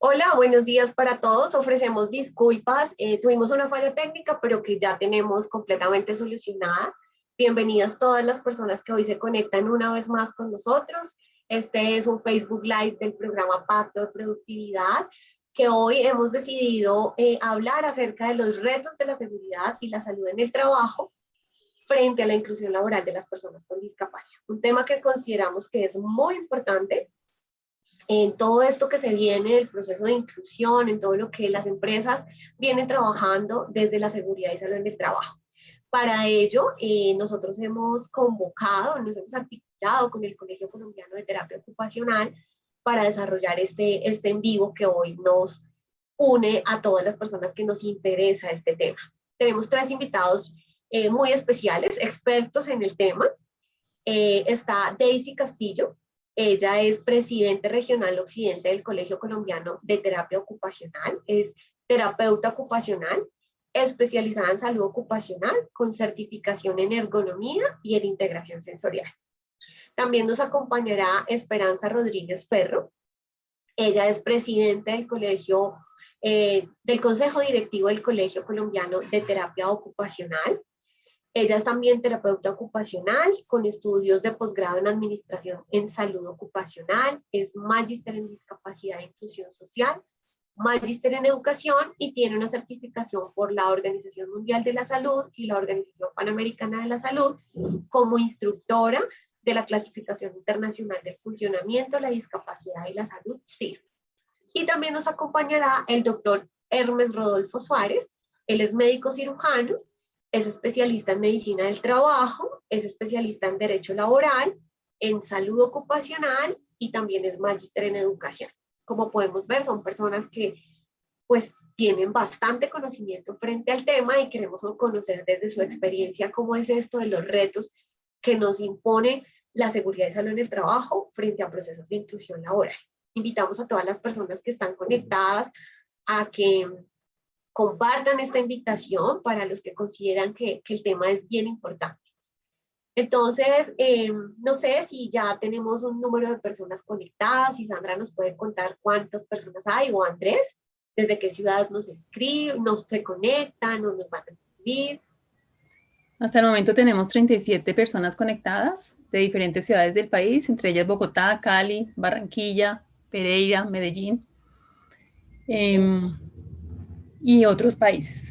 Hola, buenos días para todos. Ofrecemos disculpas. Tuvimos una falla técnica, pero que ya tenemos completamente solucionada. Bienvenidas todas las personas que hoy se conectan una vez más con nosotros. Este es un Facebook Live del programa Pacto de Productividad, que hoy hemos decidido hablar acerca de los retos de la seguridad y la salud en el trabajo frente a la inclusión laboral de las personas con discapacidad. Un tema que consideramos que es muy importante en todo esto que se viene, el proceso de inclusión, en todo lo que las empresas vienen trabajando desde la seguridad y salud en el trabajo. Para ello, nosotros hemos convocado, nos hemos articulado con el Colegio Colombiano de Terapia Ocupacional para desarrollar este en vivo que hoy nos une a todas las personas que nos interesa este tema. Tenemos tres invitados muy especiales, expertos en el tema. Está Daisy Castillo. Ella es presidente regional occidente del Colegio Colombiano de Terapia Ocupacional, es terapeuta ocupacional, especializada en salud ocupacional, con certificación en ergonomía y en integración sensorial. También nos acompañará Esperanza Rodríguez Ferro. Ella es presidente del del Consejo Directivo del Colegio Colombiano de Terapia Ocupacional. Ella es también terapeuta ocupacional con estudios de posgrado en administración en salud ocupacional, es magíster en discapacidad e inclusión social, magíster en educación y tiene una certificación por la Organización Mundial de la Salud y la Organización Panamericana de la Salud como instructora de la Clasificación Internacional del Funcionamiento, la Discapacidad y la Salud, CIF. Y también nos acompañará el doctor Hermes Rodolfo Suárez. Él es médico cirujano, es especialista en medicina del trabajo, es especialista en derecho laboral, en salud ocupacional y también es magíster en educación. Como podemos ver, son personas que pues tienen bastante conocimiento frente al tema y queremos conocer desde su experiencia cómo es esto de los retos que nos impone la seguridad y salud en el trabajo frente a procesos de inclusión laboral. Invitamos a todas las personas que están conectadas a que compartan esta invitación para los que consideran que el tema es bien importante. Entonces, no sé si ya tenemos un número de personas conectadas, si Sandra nos puede contar cuántas personas hay, o Andrés, desde qué ciudad nos escriben, nos se conectan o nos van a escribir. Hasta el momento tenemos 37 personas conectadas de diferentes ciudades del país, entre ellas Bogotá, Cali, Barranquilla, Pereira, Medellín y otros países.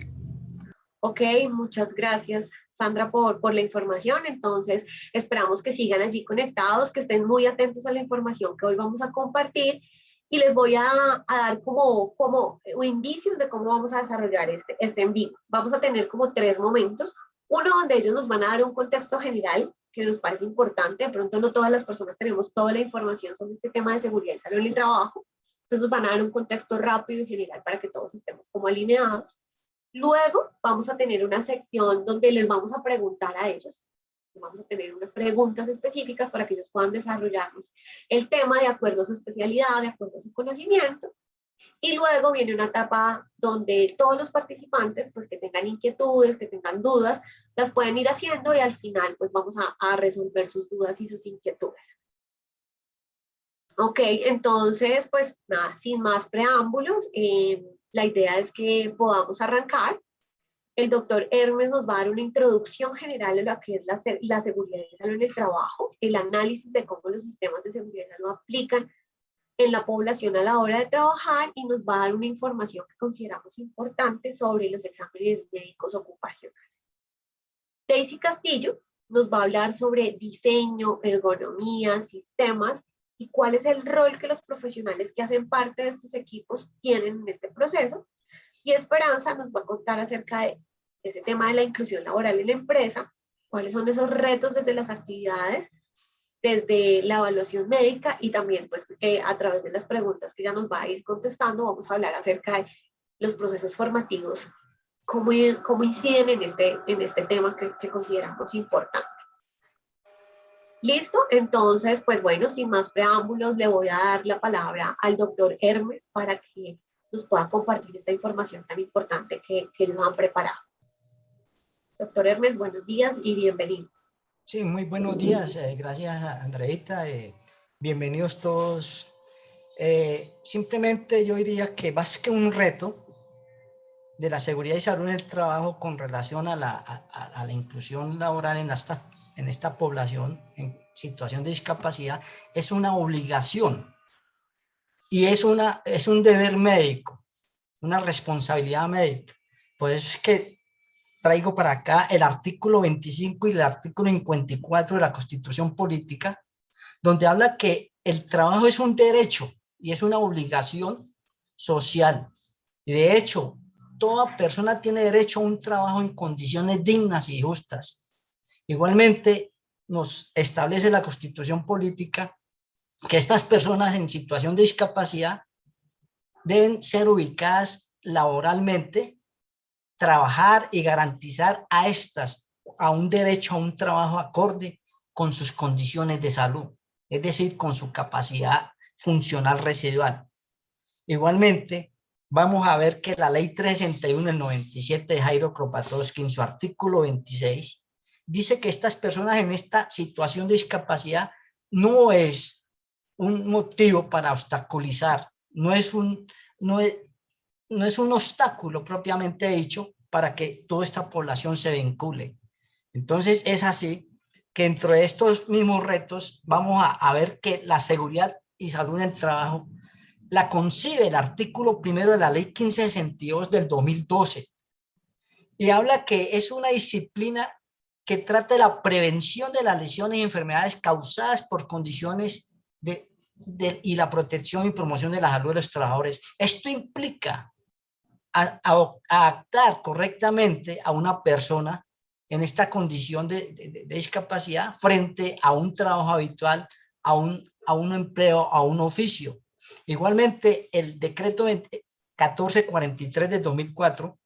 Ok, muchas gracias, Sandra, por la información. Entonces, esperamos que sigan allí conectados, que estén muy atentos a la información que hoy vamos a compartir y les voy a dar como indicios de cómo vamos a desarrollar este en vivo. Vamos a tener como tres momentos. Uno donde ellos nos van a dar un contexto general que nos parece importante. De pronto no todas las personas tenemos toda la información sobre este tema de seguridad y salud en el trabajo. Entonces nos van a dar un contexto rápido y general para que todos estemos como alineados. Luego vamos a tener una sección donde les vamos a preguntar a ellos. Vamos a tener unas preguntas específicas para que ellos puedan desarrollarnos el tema de acuerdo a su especialidad, de acuerdo a su conocimiento. Y luego viene una etapa donde todos los participantes, pues que tengan inquietudes, que tengan dudas, las pueden ir haciendo y al final pues vamos a resolver sus dudas y sus inquietudes. Ok, entonces pues nada, sin más preámbulos, la idea es que podamos arrancar. El doctor Hermes nos va a dar una introducción general a lo que es la seguridad y salud en el trabajo, el análisis de cómo los sistemas de seguridad y salud aplican en la población a la hora de trabajar y nos va a dar una información que consideramos importante sobre los exámenes médicos ocupacionales. Daisy Castillo nos va a hablar sobre diseño, ergonomía, sistemas y cuál es el rol que los profesionales que hacen parte de estos equipos tienen en este proceso. Y Esperanza nos va a contar acerca de ese tema de la inclusión laboral en la empresa, cuáles son esos retos desde las actividades, desde la evaluación médica y también pues a través de las preguntas que ella nos va a ir contestando, vamos a hablar acerca de los procesos formativos, cómo inciden en este tema que consideramos importante. ¿Listo? Entonces, pues bueno, sin más preámbulos, le voy a dar la palabra al doctor Hermes para que nos pueda compartir esta información tan importante que ellos han preparado. Doctor Hermes, buenos días y bienvenido. Sí, muy buenos días. Gracias, Andreita. Bienvenidos todos Simplemente yo diría que más que un reto de la seguridad y salud en el trabajo con relación a la inclusión laboral en esta población en situación de discapacidad, es una obligación y es un deber médico, una responsabilidad médica. Por eso es que traigo para acá el artículo 25 y el artículo 54 de la Constitución Política, donde habla que el trabajo es un derecho y es una obligación social. Y de hecho, toda persona tiene derecho a un trabajo en condiciones dignas y justas. Igualmente, nos establece la Constitución Política que estas personas en situación de discapacidad deben ser ubicadas laboralmente, trabajar y garantizar a un derecho a un trabajo acorde con sus condiciones de salud, es decir, con su capacidad funcional residual. Igualmente, vamos a ver que la ley 361 del 97 de Jairo Kropotowski, en su artículo 26, dice que estas personas en esta situación de discapacidad no es un motivo para obstaculizar, no es un obstáculo propiamente dicho para que toda esta población se vincule. Entonces es así que dentro de estos mismos retos vamos a ver que la seguridad y salud en el trabajo la concibe el artículo primero de la ley 1562 del 2012 y habla que es una disciplina que trata de la prevención de las lesiones y enfermedades causadas por condiciones y la protección y promoción de la salud de los trabajadores. Esto implica adaptar correctamente a una persona en esta condición de discapacidad frente a un trabajo habitual, a un empleo, a un oficio. Igualmente, el decreto 1443 de 2004,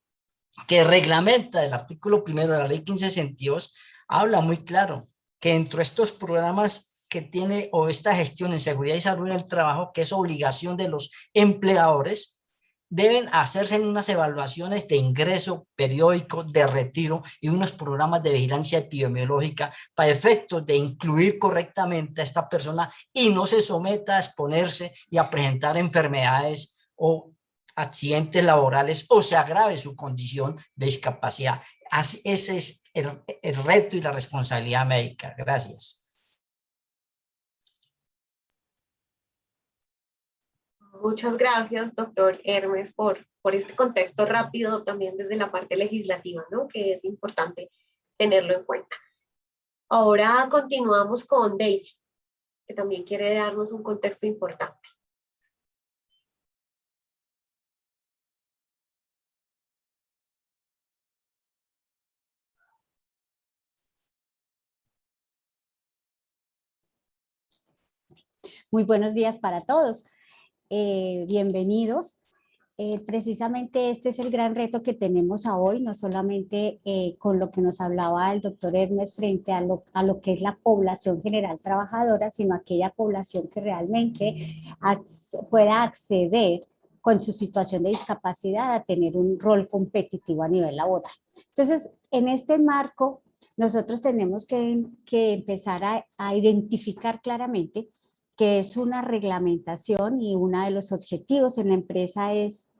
que reglamenta el artículo primero de la ley 1562, habla muy claro que dentro de estos programas que tiene o esta gestión en seguridad y salud en el trabajo, que es obligación de los empleadores, deben hacerse unas evaluaciones de ingreso periódico, de retiro y unos programas de vigilancia epidemiológica para efectos de incluir correctamente a esta persona y no se someta a exponerse y a presentar enfermedades o accidentes laborales o se agrave su condición de discapacidad. Así, ese es el reto y la responsabilidad médica. Gracias. Muchas gracias, doctor Hermes, por este contexto rápido también desde la parte legislativa, ¿no? Que es importante tenerlo en cuenta. Ahora continuamos con Daisy, que también quiere darnos un contexto importante. Muy buenos días para todos. Bienvenidos. Precisamente este es el gran reto que tenemos a hoy, no solamente con lo que nos hablaba el doctor Hermes frente a lo que es la población general trabajadora, sino aquella población que realmente pueda acceder con su situación de discapacidad a tener un rol competitivo a nivel laboral. Entonces, en este marco, nosotros tenemos que empezar a identificar claramente que es una reglamentación y uno de los objetivos en la empresa es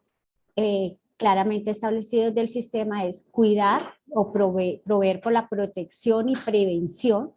claramente establecidos del sistema es cuidar o proveer por la protección y prevención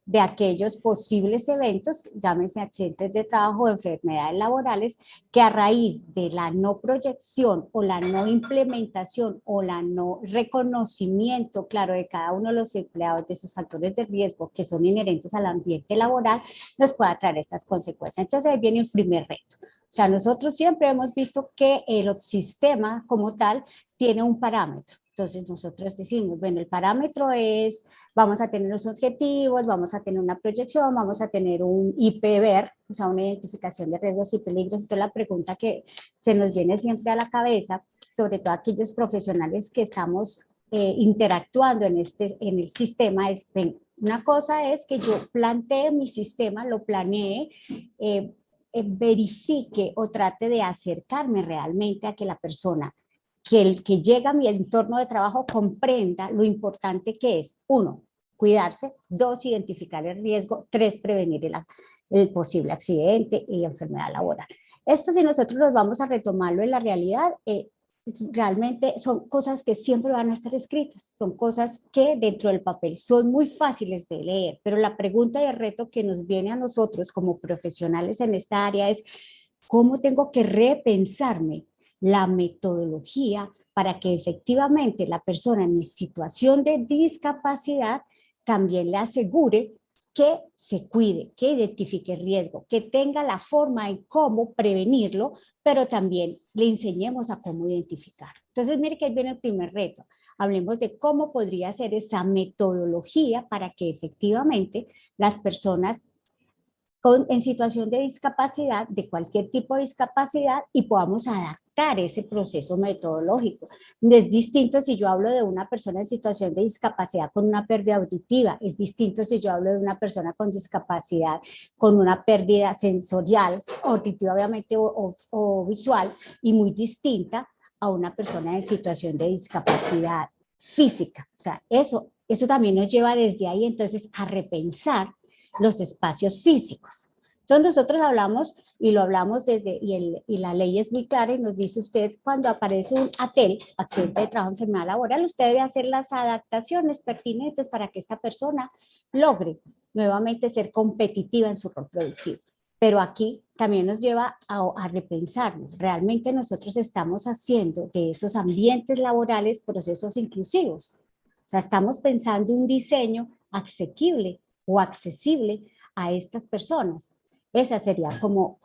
de aquellos posibles eventos, llámese accidentes de trabajo o enfermedades laborales, que a raíz de la no proyección o la no implementación o la no reconocimiento, claro, de cada uno de los empleados de sus factores de riesgo que son inherentes al ambiente laboral, nos pueda traer estas consecuencias. Entonces ahí viene el primer reto. O sea, nosotros siempre hemos visto que el sistema como tal tiene un parámetro. Entonces nosotros decimos, bueno, el parámetro es, vamos a tener los objetivos, vamos a tener una proyección, vamos a tener un IPVER, o sea, una identificación de riesgos y peligros. Entonces la pregunta que se nos viene siempre a la cabeza, sobre todo aquellos profesionales que estamos interactuando en el sistema, es, una cosa es que yo plantee mi sistema, lo planeé, verifique o trate de acercarme realmente a que la persona que llega a mi entorno de trabajo comprenda lo importante que es, 1, cuidarse, 2, identificar el riesgo, 3, prevenir el posible accidente y enfermedad laboral. Esto, si nosotros nos vamos a retomarlo en la realidad, realmente son cosas que siempre van a estar escritas, son cosas que dentro del papel son muy fáciles de leer, pero la pregunta y el reto que nos viene a nosotros como profesionales en esta área es cómo tengo que repensarme la metodología para que efectivamente la persona en situación de discapacidad también le asegure que se cuide, que identifique el riesgo, que tenga la forma en cómo prevenirlo, pero también le enseñemos a cómo identificar. Entonces, mire que ahí viene el primer reto. Hablemos de cómo podría ser esa metodología para que efectivamente las personas en situación de discapacidad, de cualquier tipo de discapacidad, y podamos adaptar ese proceso metodológico. Es distinto si yo hablo de una persona en situación de discapacidad con una pérdida auditiva, es distinto si yo hablo de una persona con discapacidad con una pérdida sensorial, auditiva obviamente o visual, y muy distinta a una persona en situación de discapacidad física. O sea, eso también nos lleva desde ahí entonces a repensar los espacios físicos. Entonces nosotros hablamos, y lo hablamos desde, y la ley es muy clara y nos dice usted, cuando aparece un ATEL, accidente de trabajo, enfermedad laboral, usted debe hacer las adaptaciones pertinentes para que esta persona logre nuevamente ser competitiva en su rol productivo. Pero aquí también nos lleva a repensarnos, realmente nosotros estamos haciendo de esos ambientes laborales procesos inclusivos. O sea, estamos pensando un diseño asequible o accesible a estas personas. Esa sería como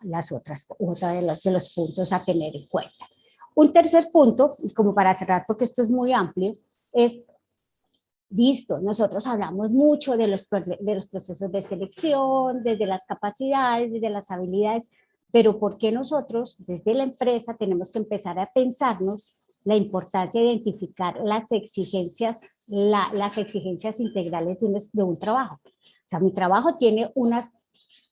las otras, otra de los puntos a tener en cuenta. Un tercer punto, como para cerrar, porque esto es muy amplio, es, listo, nosotros hablamos mucho de los procesos de selección, desde las capacidades, desde las habilidades, pero ¿por qué nosotros, desde la empresa, tenemos que empezar a pensarnos la importancia de identificar las exigencias integrales de un trabajo? O sea, mi trabajo tiene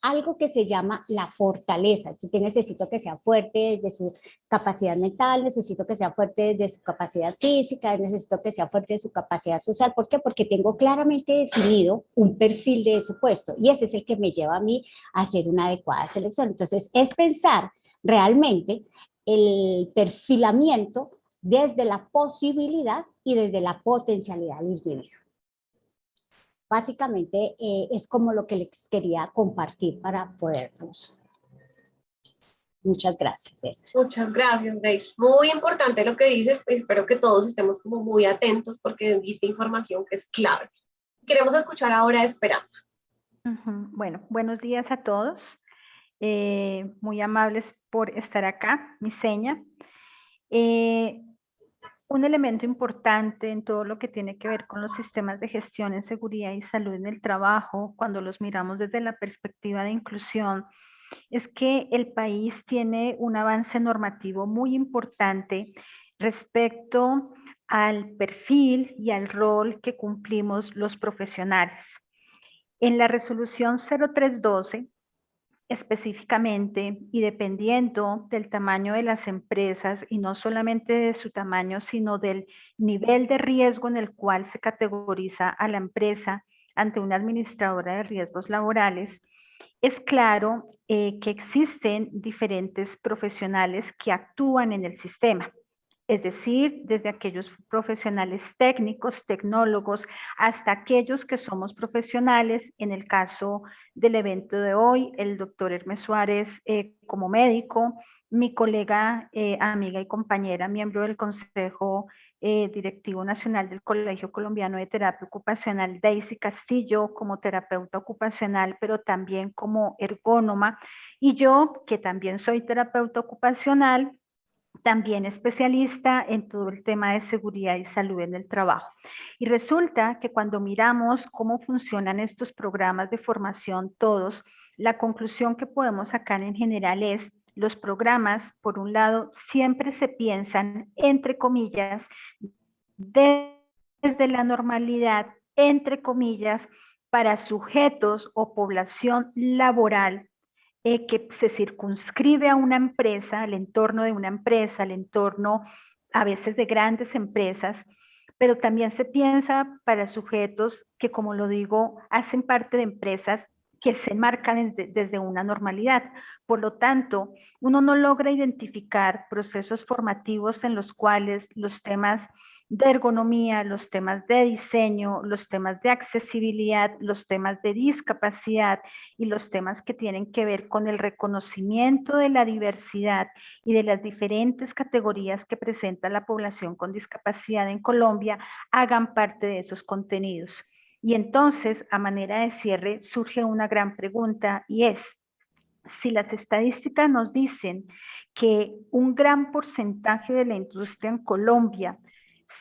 algo que se llama la fortaleza. Yo necesito que sea fuerte desde su capacidad mental, necesito que sea fuerte desde su capacidad física, necesito que sea fuerte de su capacidad social. ¿Por qué? Porque tengo claramente definido un perfil de ese puesto y ese es el que me lleva a mí a hacer una adecuada selección. Entonces, es pensar realmente el perfilamiento desde la posibilidad y desde la potencialidad del individuo. Básicamente es como lo que les quería compartir para podernos. Muchas gracias, César. Muchas gracias, Grace. Muy importante lo que dices, pues espero que todos estemos como muy atentos porque diste información que es clave. Queremos escuchar ahora a Esperanza. Bueno, buenos días a todos. Muy amables por estar acá, mi seña. Un elemento importante en todo lo que tiene que ver con los sistemas de gestión en seguridad y salud en el trabajo, cuando los miramos desde la perspectiva de inclusión, es que el país tiene un avance normativo muy importante respecto al perfil y al rol que cumplimos los profesionales. En la resolución 0312, específicamente y dependiendo del tamaño de las empresas y no solamente de su tamaño, sino del nivel de riesgo en el cual se categoriza a la empresa ante una administradora de riesgos laborales, es claro que existen diferentes profesionales que actúan en el sistema. Es decir, desde aquellos profesionales técnicos, tecnólogos, hasta aquellos que somos profesionales. En el caso del evento de hoy, el doctor Hermes Suárez como médico, mi colega, amiga y compañera, miembro del Consejo Directivo Nacional del Colegio Colombiano de Terapia Ocupacional, Daisy Castillo, como terapeuta ocupacional, pero también como ergónoma, y yo, que también soy terapeuta ocupacional, también especialista en todo el tema de seguridad y salud en el trabajo. Y resulta que cuando miramos cómo funcionan estos programas de formación todos, la conclusión que podemos sacar en general es: los programas, por un lado, siempre se piensan, entre comillas, desde la normalidad, entre comillas, para sujetos o población laboral que se circunscribe a una empresa, al entorno de una empresa, al entorno a veces de grandes empresas, pero también se piensa para sujetos que, como lo digo, hacen parte de empresas que se marcan desde una normalidad. Por lo tanto, uno no logra identificar procesos formativos en los cuales los temas de ergonomía, los temas de diseño, los temas de accesibilidad, los temas de discapacidad y los temas que tienen que ver con el reconocimiento de la diversidad y de las diferentes categorías que presenta la población con discapacidad en Colombia hagan parte de esos contenidos. Y entonces, a manera de cierre, surge una gran pregunta y es, si las estadísticas nos dicen que un gran porcentaje de la industria en Colombia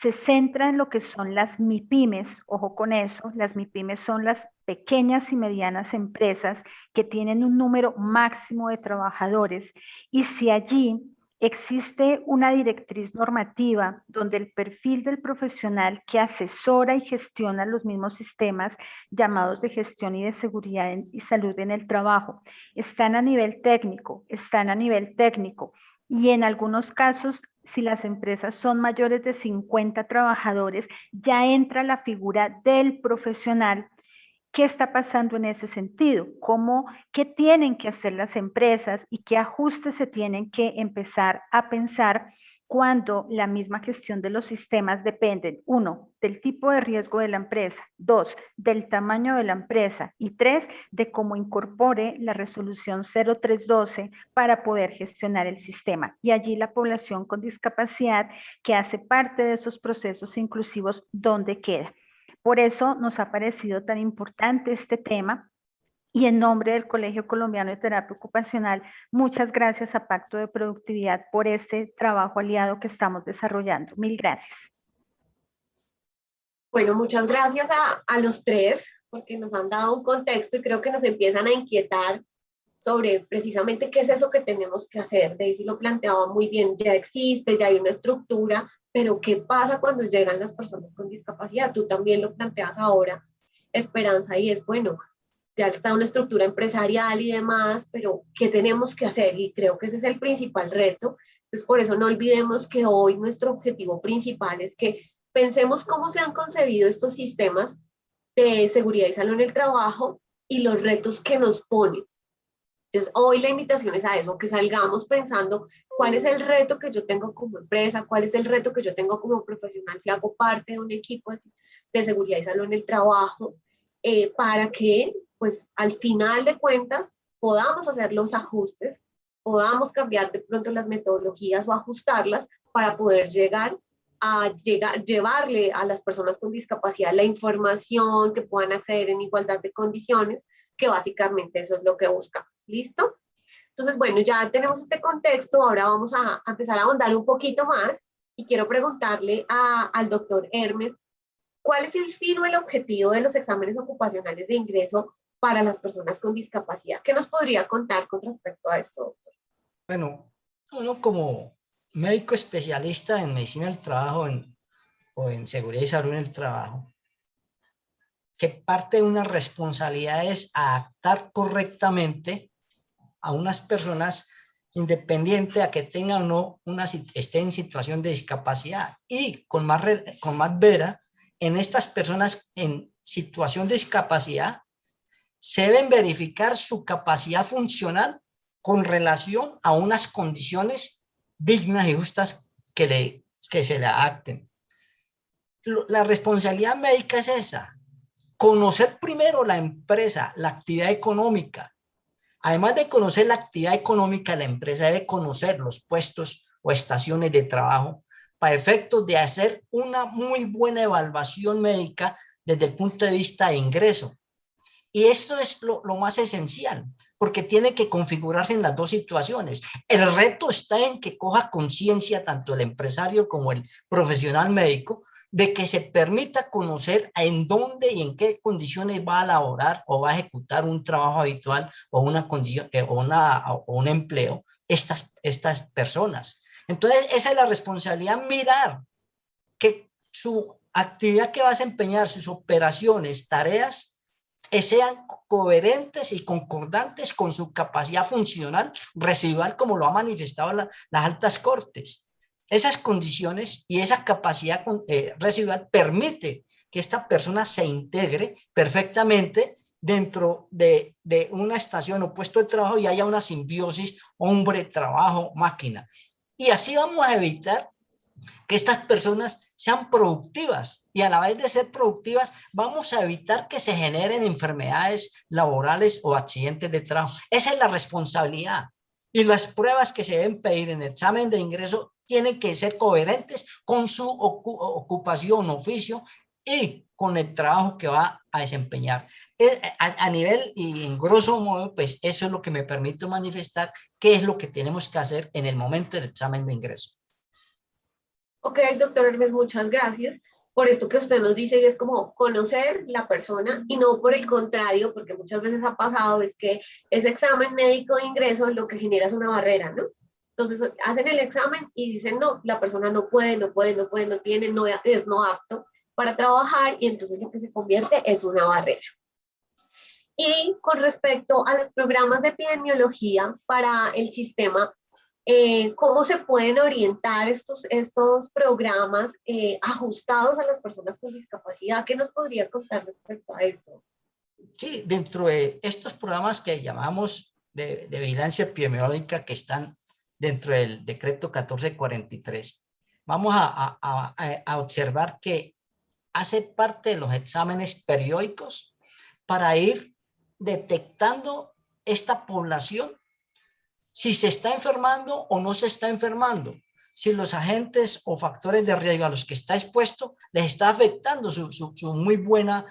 se centra en lo que son las MIPYMES, ojo con eso, las MIPYMES son las pequeñas y medianas empresas que tienen un número máximo de trabajadores, y si allí existe una directriz normativa donde el perfil del profesional que asesora y gestiona los mismos sistemas llamados de gestión y de seguridad y salud en el trabajo están a nivel técnico, y en algunos casos, si las empresas son mayores de 50 trabajadores, ya entra la figura del profesional. ¿Qué está pasando en ese sentido? ¿Qué tienen que hacer las empresas y qué ajustes se tienen que empezar a pensar cuando la misma gestión de los sistemas dependen, 1, del tipo de riesgo de la empresa, 2, del tamaño de la empresa y 3, de cómo incorpore la resolución 0312 para poder gestionar el sistema? Y allí la población con discapacidad que hace parte de esos procesos inclusivos, ¿dónde queda? Por eso nos ha parecido tan importante este tema. Y en nombre del Colegio Colombiano de Terapia Ocupacional, muchas gracias a Pacto de Productividad por este trabajo aliado que estamos desarrollando. Mil gracias. Bueno, muchas gracias a los tres, porque nos han dado un contexto y creo que nos empiezan a inquietar sobre precisamente qué es eso que tenemos que hacer. Daisy lo planteaba muy bien, ya existe, ya hay una estructura, pero ¿qué pasa cuando llegan las personas con discapacidad? Tú también lo planteas ahora, Esperanza, y es, bueno, ya está una estructura empresarial y demás, pero ¿qué tenemos que hacer? Y creo que ese es el principal reto. Entonces, por eso no olvidemos que hoy nuestro objetivo principal es que pensemos cómo se han concebido estos sistemas de seguridad y salud en el trabajo y los retos que nos ponen. Entonces, hoy la invitación es a eso, que salgamos pensando cuál es el reto que yo tengo como empresa, cuál es el reto que yo tengo como profesional si hago parte de un equipo de seguridad y salud en el trabajo, para que pues al final de cuentas podamos hacer los ajustes, podamos cambiar de pronto las metodologías o ajustarlas para poder llevarle a las personas con discapacidad la información, que puedan acceder en igualdad de condiciones, que básicamente eso es lo que buscamos. ¿Listo? Entonces, bueno, ya tenemos este contexto, ahora vamos a empezar a ahondar un poquito más y quiero preguntarle al doctor Hermes, ¿cuál es el fin o el objetivo de los exámenes ocupacionales de ingreso para las personas con discapacidad? ¿Qué nos podría contar con respecto a esto, doctor? Bueno, uno como médico especialista en medicina del trabajo o en seguridad y salud en el trabajo, que parte de una responsabilidad es adaptar correctamente a unas personas independiente a que tengan o no esté en situación de discapacidad, y con más vera, en estas personas en situación de discapacidad se deben verificar su capacidad funcional con relación a unas condiciones dignas y justas que se le adapten. La responsabilidad médica es esa: conocer primero la empresa, la actividad económica. Además de conocer la actividad económica, la empresa debe conocer los puestos o estaciones de trabajo para efectos de hacer una muy buena evaluación médica desde el punto de vista de ingreso. Y eso es lo más esencial, porque tiene que configurarse en las dos situaciones. El reto está en que coja conciencia tanto el empresario como el profesional médico de que se permita conocer en dónde y en qué condiciones va a laborar o va a ejecutar un trabajo habitual o una condición o un empleo estas personas. Entonces, esa es la responsabilidad, mirar que su actividad que va a desempeñar, sus operaciones, tareas, sean coherentes y concordantes con su capacidad funcional residual, como lo ha manifestado las altas cortes. Esas condiciones y esa capacidad residual permite que esta persona se integre perfectamente dentro de una estación o puesto de trabajo y haya una simbiosis hombre, trabajo, máquina. Y así vamos a evitar que estas personas sean productivas, y a la vez de ser productivas vamos a evitar que se generen enfermedades laborales o accidentes de trabajo. Esa es la responsabilidad, y las pruebas que se deben pedir en el examen de ingreso tienen que ser coherentes con su ocupación, oficio y con el trabajo que va a desempeñar. A nivel y en grosso modo, pues eso es lo que me permite manifestar qué es lo que tenemos que hacer en el momento del examen de ingreso. Ok, doctor Hermes, muchas gracias por esto que usted nos dice, y es como conocer la persona y no por el contrario, porque muchas veces ha pasado, es que ese examen médico de ingreso lo que genera es una barrera, ¿no? Entonces hacen el examen y dicen, no, la persona no puede, no tiene, no es no apto para trabajar, y entonces lo que se convierte es una barrera. Y con respecto a los programas de epidemiología para el sistema, ¿cómo se pueden orientar estos programas ajustados a las personas con discapacidad? ¿Qué nos podría contar respecto a esto? Sí, dentro de estos programas que llamamos de vigilancia epidemiológica, que están dentro del decreto 1443, vamos a observar que hace parte de los exámenes periódicos para ir detectando esta población, si se está enfermando o no se está enfermando, si los agentes o factores de riesgo a los que está expuesto les está afectando su muy buena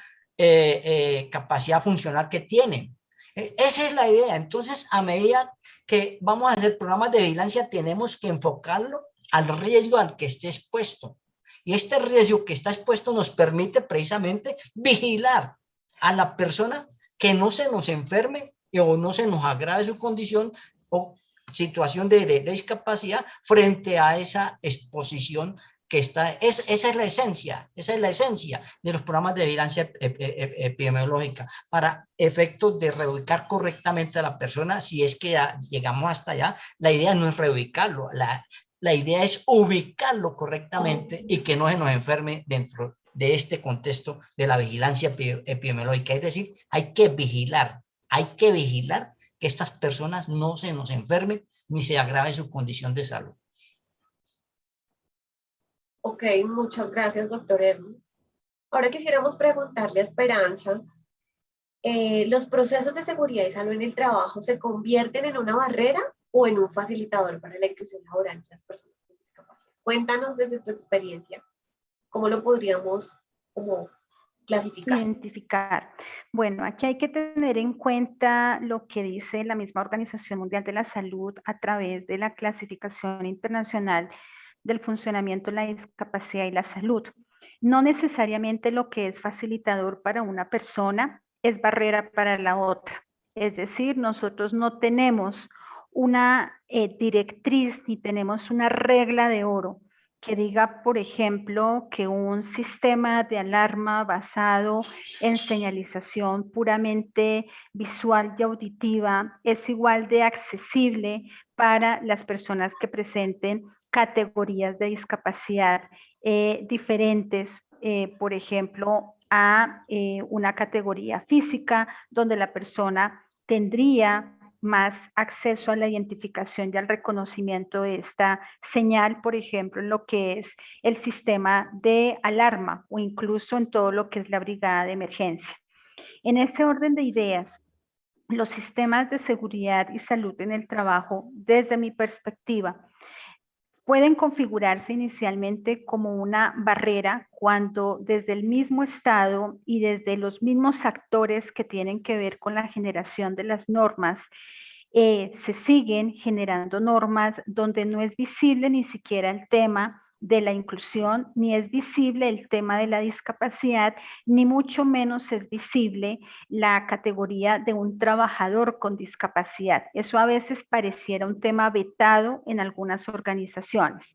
capacidad funcional que tienen. Esa es la idea. Entonces, a medida que vamos a hacer programas de vigilancia, tenemos que enfocarlo al riesgo al que esté expuesto. Y este riesgo que está expuesto nos permite precisamente vigilar a la persona, que no se nos enferme o no se nos agrave su condición o situación de discapacidad frente a esa exposición que está. Esa es la esencia de los programas de vigilancia epidemiológica, para efectos de reubicar correctamente a la persona. Si es que ya llegamos hasta allá, la idea no es reubicarlo, la idea es ubicarlo correctamente y que no se nos enferme dentro de este contexto de la vigilancia epidemiológica. Es decir, hay que vigilar que estas personas no se nos enfermen ni se agrave su condición de salud. Ok, muchas gracias, doctor Hermes. Ahora quisiéramos preguntarle a Esperanza, ¿los procesos de seguridad y salud en el trabajo se convierten en una barrera o en un facilitador para la inclusión laboral de las personas con discapacidad? Cuéntanos desde tu experiencia, ¿cómo lo podríamos clasificar? Identificar. Bueno, aquí hay que tener en cuenta lo que dice la misma Organización Mundial de la Salud a través de la clasificación internacional del funcionamiento de la discapacidad y la salud. No necesariamente lo que es facilitador para una persona es barrera para la otra. Es decir, nosotros no tenemos una directriz ni tenemos una regla de oro que diga, por ejemplo, que un sistema de alarma basado en señalización puramente visual y auditiva es igual de accesible para las personas que presenten categorías de discapacidad diferentes, por ejemplo, a una categoría física donde la persona tendría más acceso a la identificación y al reconocimiento de esta señal, por ejemplo, en lo que es el sistema de alarma o incluso en todo lo que es la brigada de emergencia. En ese orden de ideas, los sistemas de seguridad y salud en el trabajo, desde mi perspectiva, pueden configurarse inicialmente como una barrera cuando desde el mismo Estado y desde los mismos actores que tienen que ver con la generación de las normas, se siguen generando normas donde no es visible ni siquiera el tema de la inclusión, ni es visible el tema de la discapacidad, ni mucho menos es visible la categoría de un trabajador con discapacidad. Eso a veces pareciera un tema vetado en algunas organizaciones.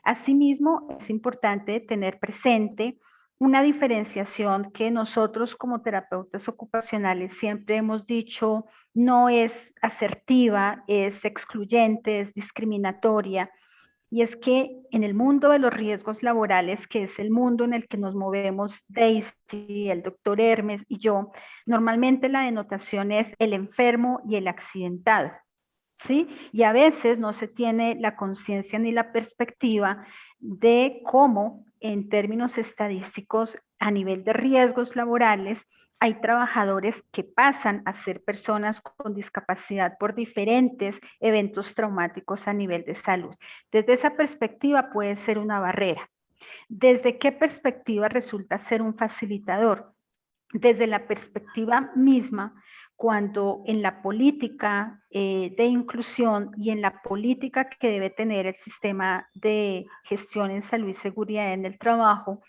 Asimismo, es importante tener presente una diferenciación que nosotros como terapeutas ocupacionales siempre hemos dicho no es asertiva, es excluyente, es discriminatoria, y es que en el mundo de los riesgos laborales, que es el mundo en el que nos movemos Daisy, el doctor Hermes y yo, normalmente la denotación es el enfermo y el accidentado, ¿sí? Y a veces no se tiene la conciencia ni la perspectiva de cómo, en términos estadísticos, a nivel de riesgos laborales, hay trabajadores que pasan a ser personas con discapacidad por diferentes eventos traumáticos a nivel de salud. Desde esa perspectiva puede ser una barrera. ¿Desde qué perspectiva resulta ser un facilitador? Desde la perspectiva misma, cuando en la política de inclusión y en la política que debe tener el sistema de gestión en salud y seguridad en el trabajo,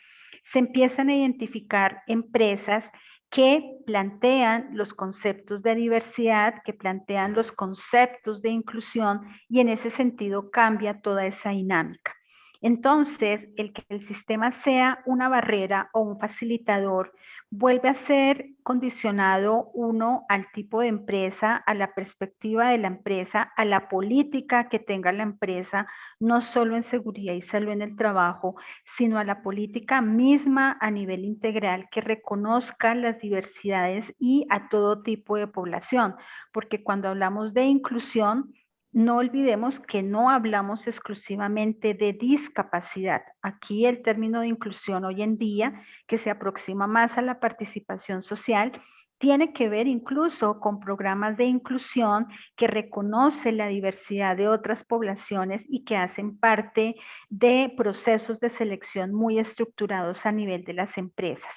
se empiezan a identificar empresas que plantean los conceptos de diversidad, que plantean los conceptos de inclusión, y en ese sentido cambia toda esa dinámica. Entonces, el que el sistema sea una barrera o un facilitador vuelve a ser condicionado, uno, al tipo de empresa, a la perspectiva de la empresa, a la política que tenga la empresa, no solo en seguridad y salud en el trabajo, sino a la política misma a nivel integral que reconozca las diversidades y a todo tipo de población, porque cuando hablamos de inclusión, no olvidemos que no hablamos exclusivamente de discapacidad. Aquí el término de inclusión hoy en día, que se aproxima más a la participación social, tiene que ver incluso con programas de inclusión que reconocen la diversidad de otras poblaciones y que hacen parte de procesos de selección muy estructurados a nivel de las empresas.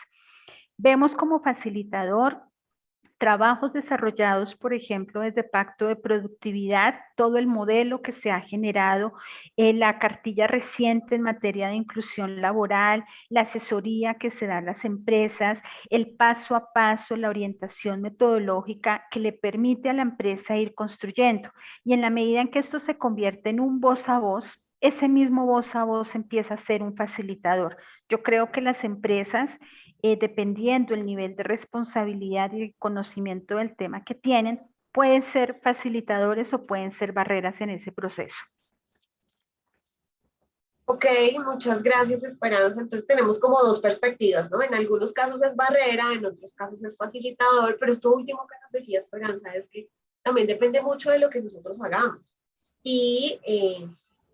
Vemos como facilitador trabajos desarrollados, por ejemplo, desde Pacto de Productividad, todo el modelo que se ha generado, la cartilla reciente en materia de inclusión laboral, la asesoría que se da a las empresas, el paso a paso, la orientación metodológica que le permite a la empresa ir construyendo. Y en la medida en que esto se convierte en un voz a voz, ese mismo voz a voz empieza a ser un facilitador. Yo creo que las empresas, dependiendo el nivel de responsabilidad y conocimiento del tema que tienen, pueden ser facilitadores o pueden ser barreras en ese proceso. Ok, muchas gracias, Esperanza. Entonces tenemos como dos perspectivas, ¿no? En algunos casos es barrera, en otros casos es facilitador, pero esto último que nos decía Esperanza es que también depende mucho de lo que nosotros hagamos. Y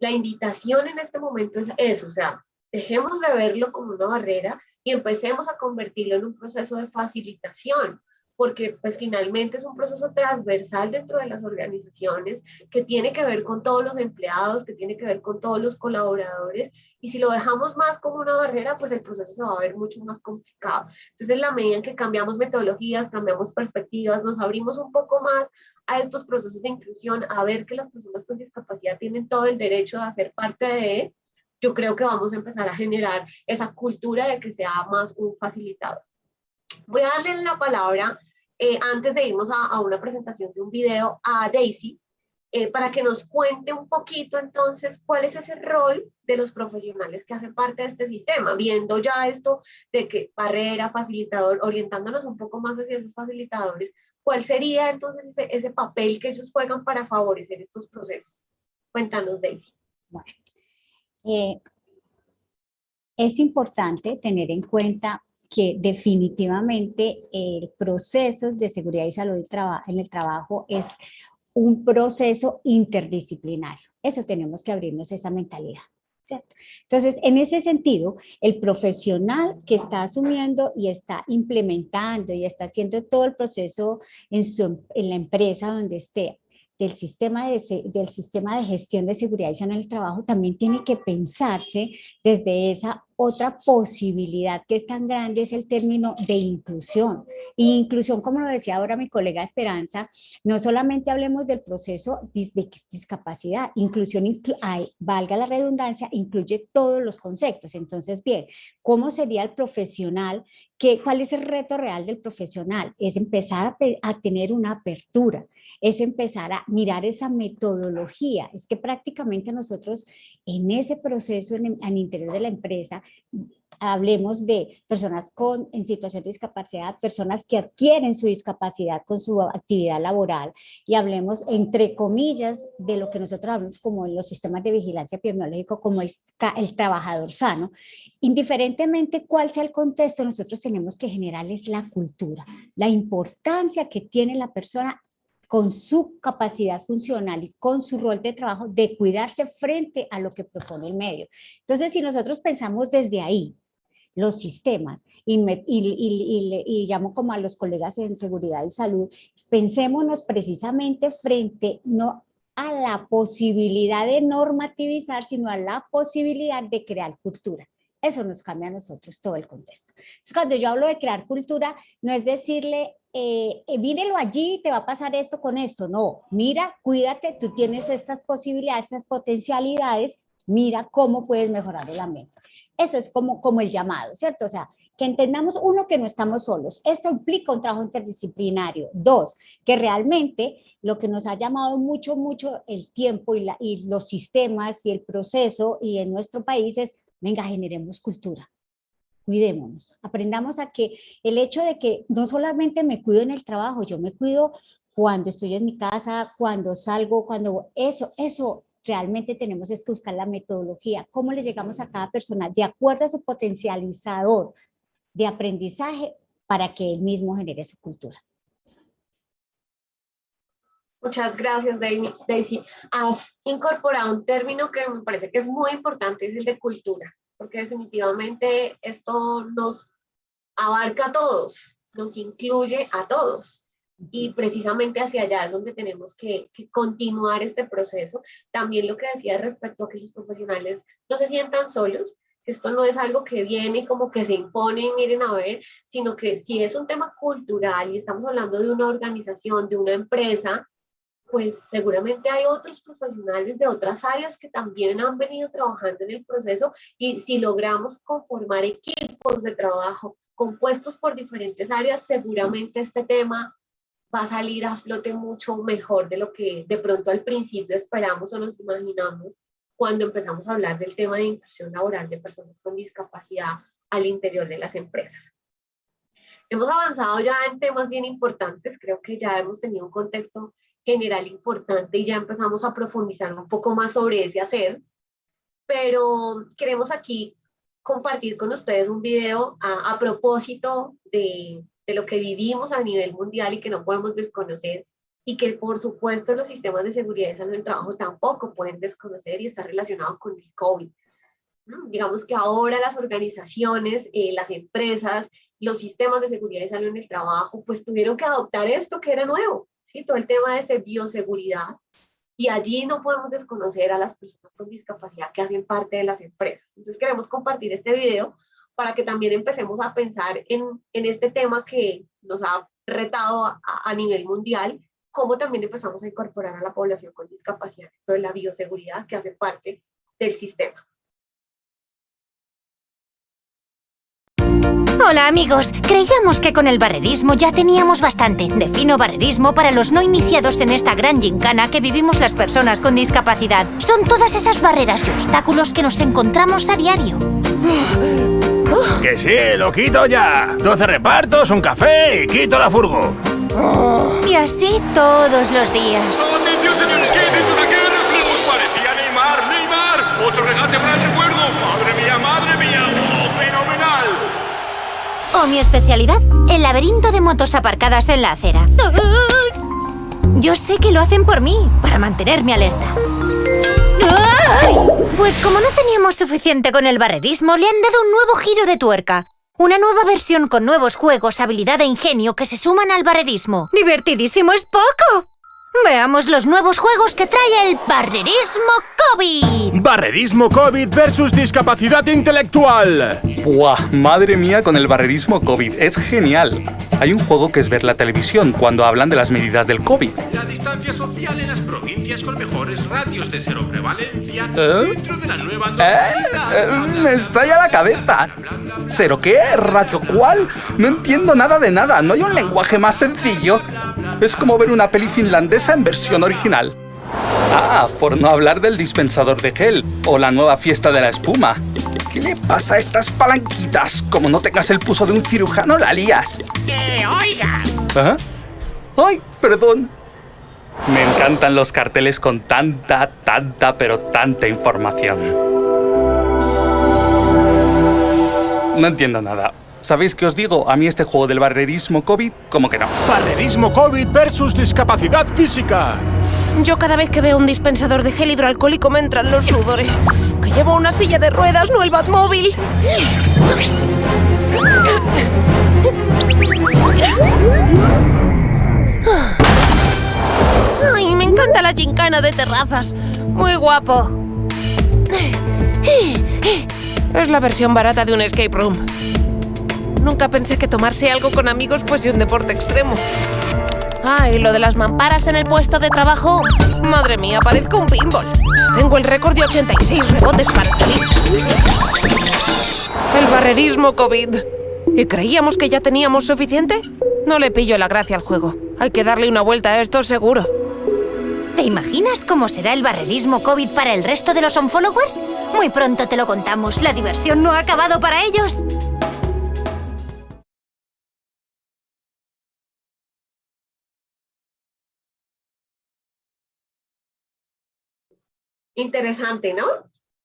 la invitación en este momento es eso, o sea, dejemos de verlo como una barrera y empecemos a convertirlo en un proceso de facilitación, porque pues finalmente es un proceso transversal dentro de las organizaciones que tiene que ver con todos los empleados, que tiene que ver con todos los colaboradores, y si lo dejamos más como una barrera, pues el proceso se va a ver mucho más complicado. Entonces, en la medida en que cambiamos metodologías, cambiamos perspectivas, nos abrimos un poco más a estos procesos de inclusión, a ver que las personas con discapacidad tienen todo el derecho de hacer parte de, yo creo que vamos a empezar a generar esa cultura de que sea más un facilitador. Voy a darle la palabra, antes de irnos a una presentación de un video, a Daisy, para que nos cuente un poquito entonces cuál es ese rol de los profesionales que hacen parte de este sistema, viendo ya esto de que barrera, facilitador, orientándonos un poco más hacia esos facilitadores, cuál sería entonces ese papel que ellos juegan para favorecer estos procesos. Cuéntanos, Daisy. Bueno, es importante tener en cuenta que definitivamente el proceso de seguridad y salud en el trabajo es un proceso interdisciplinario. Eso tenemos que abrirnos esa mentalidad, ¿cierto? Entonces, en ese sentido, el profesional que está asumiendo y está implementando y está haciendo todo el proceso en la empresa donde esté, del sistema de gestión de seguridad y salud en el trabajo, también tiene que pensarse desde esa otra posibilidad que es tan grande, es el término de inclusión. Y inclusión, como lo decía ahora mi colega Esperanza, no solamente hablemos del proceso de discapacidad, inclusión, valga la redundancia, incluye todos los conceptos. Entonces, bien, ¿cómo sería el profesional? ¿Cuál es el reto real del profesional? Es empezar a tener una apertura, es empezar a mirar esa metodología. Es que prácticamente nosotros en ese proceso, al interior de la empresa, hablemos de personas en situación de discapacidad, personas que adquieren su discapacidad con su actividad laboral, y hablemos, entre comillas, de lo que nosotros hablamos como en los sistemas de vigilancia epidemiológico, como el trabajador sano. Indiferentemente cuál sea el contexto, nosotros tenemos que generarles la cultura, la importancia que tiene la persona con su capacidad funcional y con su rol de trabajo de cuidarse frente a lo que propone el medio. Entonces, si nosotros pensamos desde ahí, los sistemas, y llamo como a los colegas en seguridad y salud, pensémonos precisamente frente no a la posibilidad de normativizar, sino a la posibilidad de crear cultura. Eso nos cambia a nosotros todo el contexto. Entonces, cuando yo hablo de crear cultura, no es decirle, mírelo allí, te va a pasar esto con esto. No, mira, cuídate, tú tienes estas posibilidades, estas potencialidades, mira cómo puedes mejorar el ambiente. Eso es como el llamado, ¿cierto? O sea, que entendamos, uno, que no estamos solos. Esto implica un trabajo interdisciplinario. Dos, que realmente lo que nos ha llamado mucho el tiempo y los sistemas y el proceso y en nuestro país es, venga, generemos cultura. Cuidémonos, aprendamos a que el hecho de que no solamente me cuido en el trabajo, yo me cuido cuando estoy en mi casa, cuando salgo, cuando eso realmente tenemos es que buscar la metodología, cómo le llegamos a cada persona de acuerdo a su potencializador de aprendizaje para que él mismo genere su cultura. Muchas gracias, Daisy. Has incorporado un término que me parece que es muy importante, es el de cultura, porque definitivamente esto nos abarca a todos, nos incluye a todos. Y precisamente hacia allá es donde tenemos que continuar este proceso. También lo que decía respecto a que los profesionales no se sientan solos, que esto no es algo que viene y como que se impone y miren a ver, sino que si es un tema cultural y estamos hablando de una organización, de una empresa, pues seguramente hay otros profesionales de otras áreas que también han venido trabajando en el proceso, y si logramos conformar equipos de trabajo compuestos por diferentes áreas, seguramente este tema va a salir a flote mucho mejor de lo que de pronto al principio esperamos o nos imaginamos cuando empezamos a hablar del tema de inclusión laboral de personas con discapacidad al interior de las empresas. Hemos avanzado ya en temas bien importantes, creo que ya hemos tenido un contexto general importante y ya empezamos a profundizar un poco más sobre ese hacer, pero queremos aquí compartir con ustedes un video a propósito de lo que vivimos a nivel mundial y que no podemos desconocer, y que por supuesto los sistemas de seguridad y salud del trabajo tampoco pueden desconocer, y está relacionado con el COVID. Digamos que ahora las organizaciones, las empresas, los sistemas de seguridad y salud en el trabajo, pues tuvieron que adoptar esto que era nuevo, ¿sí? Todo el tema de bioseguridad, y allí no podemos desconocer a las personas con discapacidad que hacen parte de las empresas. Entonces queremos compartir este video para que también empecemos a pensar en este tema que nos ha retado a nivel mundial, cómo también empezamos a incorporar a la población con discapacidad, esto de la bioseguridad que hace parte del sistema. Hola amigos, creíamos que con el barrerismo ya teníamos bastante. Defino barrerismo para los no iniciados en esta gran gincana que vivimos las personas con discapacidad. Son todas esas barreras y obstáculos que nos encontramos a diario. ¡Que sí, lo quito ya! 12 repartos, un café y quito la furgo. Y así todos los días. ¡Atención, señores! ¡Que dentro de qué reflejos parecía Neymar! ¡Neymar! ¡Otro regate para el recuerdo! ¡Madre mía, madre mía! ¡Oh, fenomenal! O mi especialidad, el laberinto de motos aparcadas en la acera. Yo sé que lo hacen por mí, para mantenerme alerta. Pues como no teníamos suficiente con el barrerismo, le han dado un nuevo giro de tuerca. Una nueva versión con nuevos juegos, habilidad e ingenio que se suman al barrerismo. ¡Divertidísimo es poco! Veamos los nuevos juegos que trae el Barrerismo COVID. Barrerismo COVID versus discapacidad intelectual. ¡Buah! Madre mía con el barrerismo COVID. Es genial. Hay un juego que es ver la televisión cuando hablan de las medidas del COVID. La distancia social en las provincias con mejores ratios de seroprevalencia dentro de la nueva normalidad. Me estalla la cabeza. ¿Cero qué? ¿Ratio cuál? No entiendo nada de nada. ¿No hay un lenguaje más sencillo? Es como ver una peli finlandesa en versión original. Ah, por no hablar del dispensador de gel o la nueva fiesta de la espuma. ¿Qué le pasa a estas palanquitas? Como no tengas el pulso de un cirujano, la lías. ¡Que oiga! ¿Ah? ¡Ay, perdón! Me encantan los carteles con tanta, pero tanta información. No entiendo nada. ¿Sabéis qué os digo? A mí este juego del barrerismo COVID, como que no. Barrerismo COVID versus discapacidad física. Yo cada vez que veo un dispensador de gel hidroalcohólico me entran los sudores. Que llevo una silla de ruedas, no el Batmóvil. Ay, me encanta la gincana de terrazas. Muy guapo. Es la versión barata de un escape room. Nunca pensé que tomarse algo con amigos fuese un deporte extremo. Ah, y lo de las mamparas en el puesto de trabajo. Madre mía, parezco un pinball. Tengo el récord de 86 rebotes para salir. El barrerismo COVID. ¿Y creíamos que ya teníamos suficiente? No le pillo la gracia al juego. Hay que darle una vuelta a esto seguro. ¿Te imaginas cómo será el barrerismo COVID para el resto de los unfollowers? Muy pronto te lo contamos. La diversión no ha acabado para ellos. Interesante, ¿no?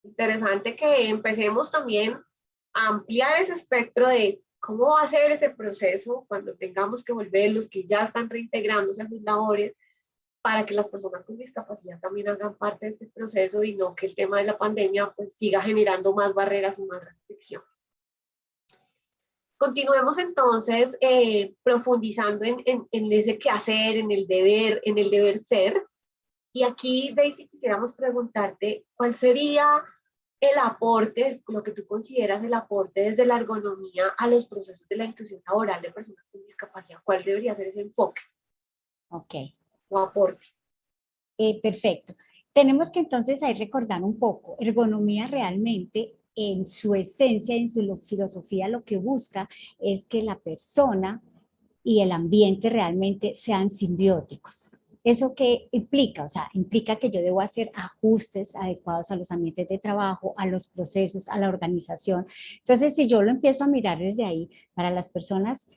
Interesante que empecemos también a ampliar ese espectro de cómo va a ser ese proceso cuando tengamos que volver los que ya están reintegrándose a sus labores para que las personas con discapacidad también hagan parte de este proceso y no que el tema de la pandemia pues siga generando más barreras y más restricciones. Continuemos entonces profundizando en ese quehacer, en el deber ser. Y aquí, Daisy, quisiéramos preguntarte cuál sería el aporte, lo que tú consideras el aporte desde la ergonomía a los procesos de la inclusión laboral de personas con discapacidad. ¿Cuál debería ser ese enfoque? Ok. O aporte. Perfecto. Tenemos que entonces ahí recordar un poco. Ergonomía realmente, en su esencia, en su filosofía, lo que busca es que la persona y el ambiente realmente sean simbióticos. ¿Eso qué implica? O sea, implica que yo debo hacer ajustes adecuados a los ambientes de trabajo, a los procesos, a la organización. Entonces, si yo lo empiezo a mirar desde ahí, para las personas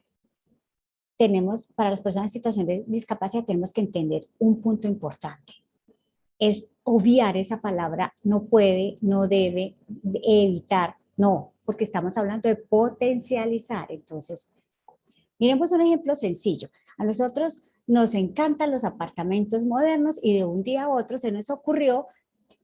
en situación de discapacidad tenemos que entender un punto importante. Es obviar esa palabra no puede, no debe, evitar, no, porque estamos hablando de potencializar. Entonces, miremos un ejemplo sencillo. A nosotros nos encantan los apartamentos modernos y de un día a otro se nos ocurrió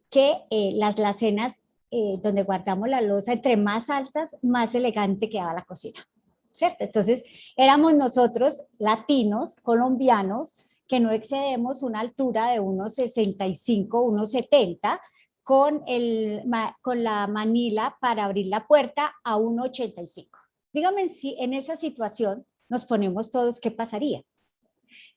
que las alacenas donde guardamos la loza, entre más altas, más elegante quedaba la cocina, ¿cierto? Entonces, éramos nosotros, latinos, colombianos, que no excedemos una altura de unos 65, unos 70, con la manila para abrir la puerta a 1,85. Dígame si en esa situación nos ponemos todos, ¿qué pasaría?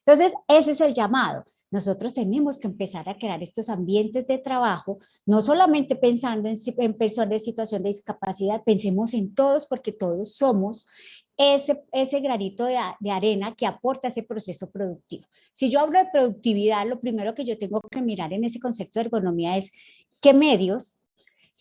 Entonces, ese es el llamado. Nosotros tenemos que empezar a crear estos ambientes de trabajo, no solamente pensando en personas en situación de discapacidad, pensemos en todos porque todos somos ese granito de arena que aporta ese proceso productivo. Si yo hablo de productividad, lo primero que yo tengo que mirar en ese concepto de ergonomía es qué medios,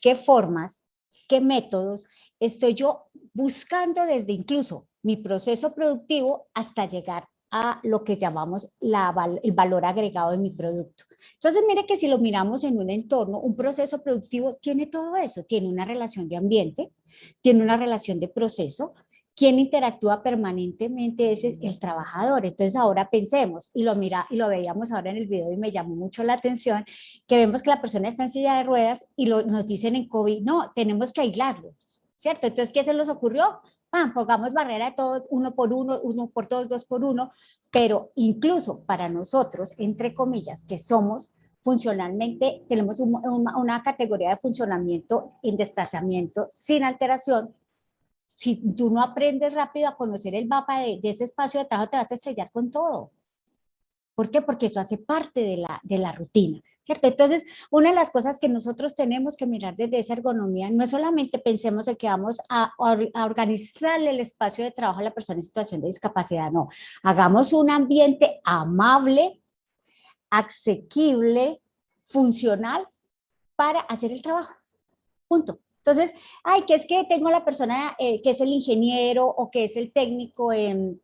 qué formas, qué métodos estoy yo buscando desde incluso mi proceso productivo hasta llegar a lo que llamamos el valor agregado de mi producto. Entonces, mire que si lo miramos en un entorno, un proceso productivo tiene todo eso, tiene una relación de ambiente, tiene una relación de proceso, quien interactúa permanentemente es el trabajador. Entonces, ahora pensemos, y lo veíamos ahora en el video y me llamó mucho la atención, que vemos que la persona está en silla de ruedas y nos dicen en COVID, no, tenemos que aislarlos, ¿cierto? Entonces, ¿qué se les ocurrió? Pongamos barrera de todo, 1 por 1, 1 por 2, 2 por 1, pero incluso para nosotros, entre comillas, que somos funcionalmente, tenemos una categoría de funcionamiento en desplazamiento sin alteración. Si tú no aprendes rápido a conocer el mapa de ese espacio de trabajo, te vas a estrellar con todo. ¿Por qué? Porque eso hace parte de la rutina, ¿cierto? Entonces, una de las cosas que nosotros tenemos que mirar desde esa ergonomía, no es solamente pensemos en que vamos a organizarle el espacio de trabajo a la persona en situación de discapacidad, no. Hagamos un ambiente amable, asequible, funcional para hacer el trabajo. Punto. Entonces, ay, que es que tengo la persona que es el ingeniero o que es el técnico en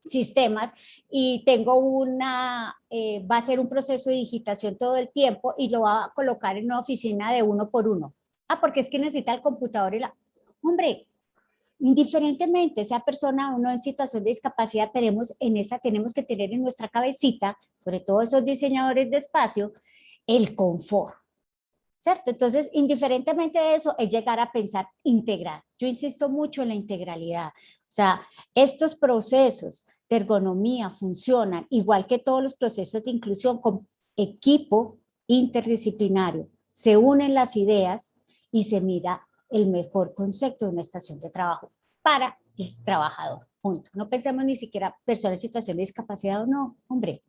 sistemas y tengo va a ser un proceso de digitación todo el tiempo y lo va a colocar en una oficina de 1 por 1. Ah, porque es que necesita el computador y la... Hombre, indiferentemente sea persona o no en situación de discapacidad, tenemos que tener en nuestra cabecita, sobre todo esos diseñadores de espacio, el confort, ¿cierto? Entonces, indiferentemente de eso, es llegar a pensar integral. Yo insisto mucho en la integralidad. O sea, estos procesos de ergonomía funcionan igual que todos los procesos de inclusión con equipo interdisciplinario. Se unen las ideas y se mira el mejor concepto de una estación de trabajo para el trabajador, punto. No pensemos ni siquiera personas en situación de discapacidad o no, hombre.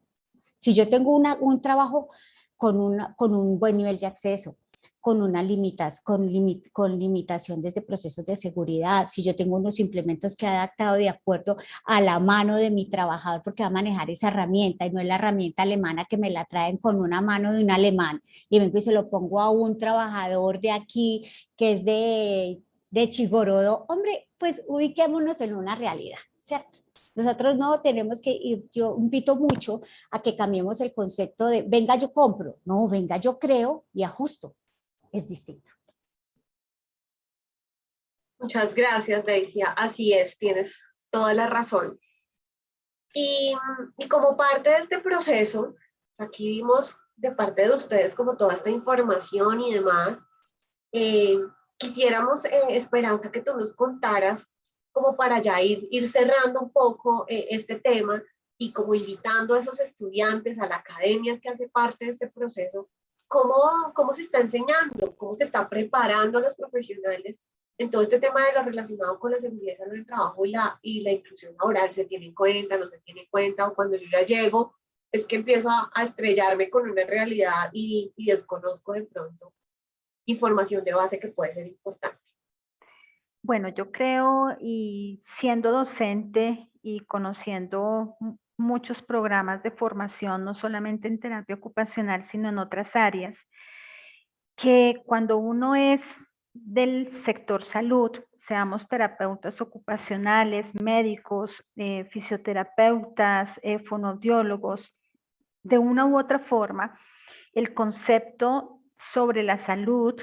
Si yo tengo un trabajo con un buen nivel de acceso, con limitación desde procesos de seguridad, si yo tengo unos implementos que he adaptado de acuerdo a la mano de mi trabajador porque va a manejar esa herramienta y no es la herramienta alemana que me la traen con una mano de un alemán y vengo y se lo pongo a un trabajador de aquí que es de Chigorodo, hombre, pues ubiquémonos en una realidad, ¿cierto? Nosotros no tenemos que ir, yo invito mucho a que cambiemos el concepto de venga yo compro, no, venga yo creo y ajusto. Es distinto. Muchas gracias, Daisy. Así es, tienes toda la razón. Y como parte de este proceso, aquí vimos de parte de ustedes como toda esta información y demás. Quisiéramos, Esperanza, que tú nos contaras como para ya ir cerrando un poco este tema y como invitando a esos estudiantes, a la academia que hace parte de este proceso, cómo se está enseñando, cómo se está preparando a los profesionales en todo este tema de lo relacionado con la seguridad y salud del trabajo y la inclusión laboral. ¿Se tiene en cuenta, no se tiene en cuenta? O cuando yo ya llego, es que empiezo a estrellarme con una realidad y desconozco de pronto información de base que puede ser importante. Bueno, yo creo, y siendo docente y conociendo muchos programas de formación, no solamente en terapia ocupacional, sino en otras áreas, que cuando uno es del sector salud, seamos terapeutas ocupacionales, médicos, fisioterapeutas, fonoaudiólogos, de una u otra forma, el concepto sobre la salud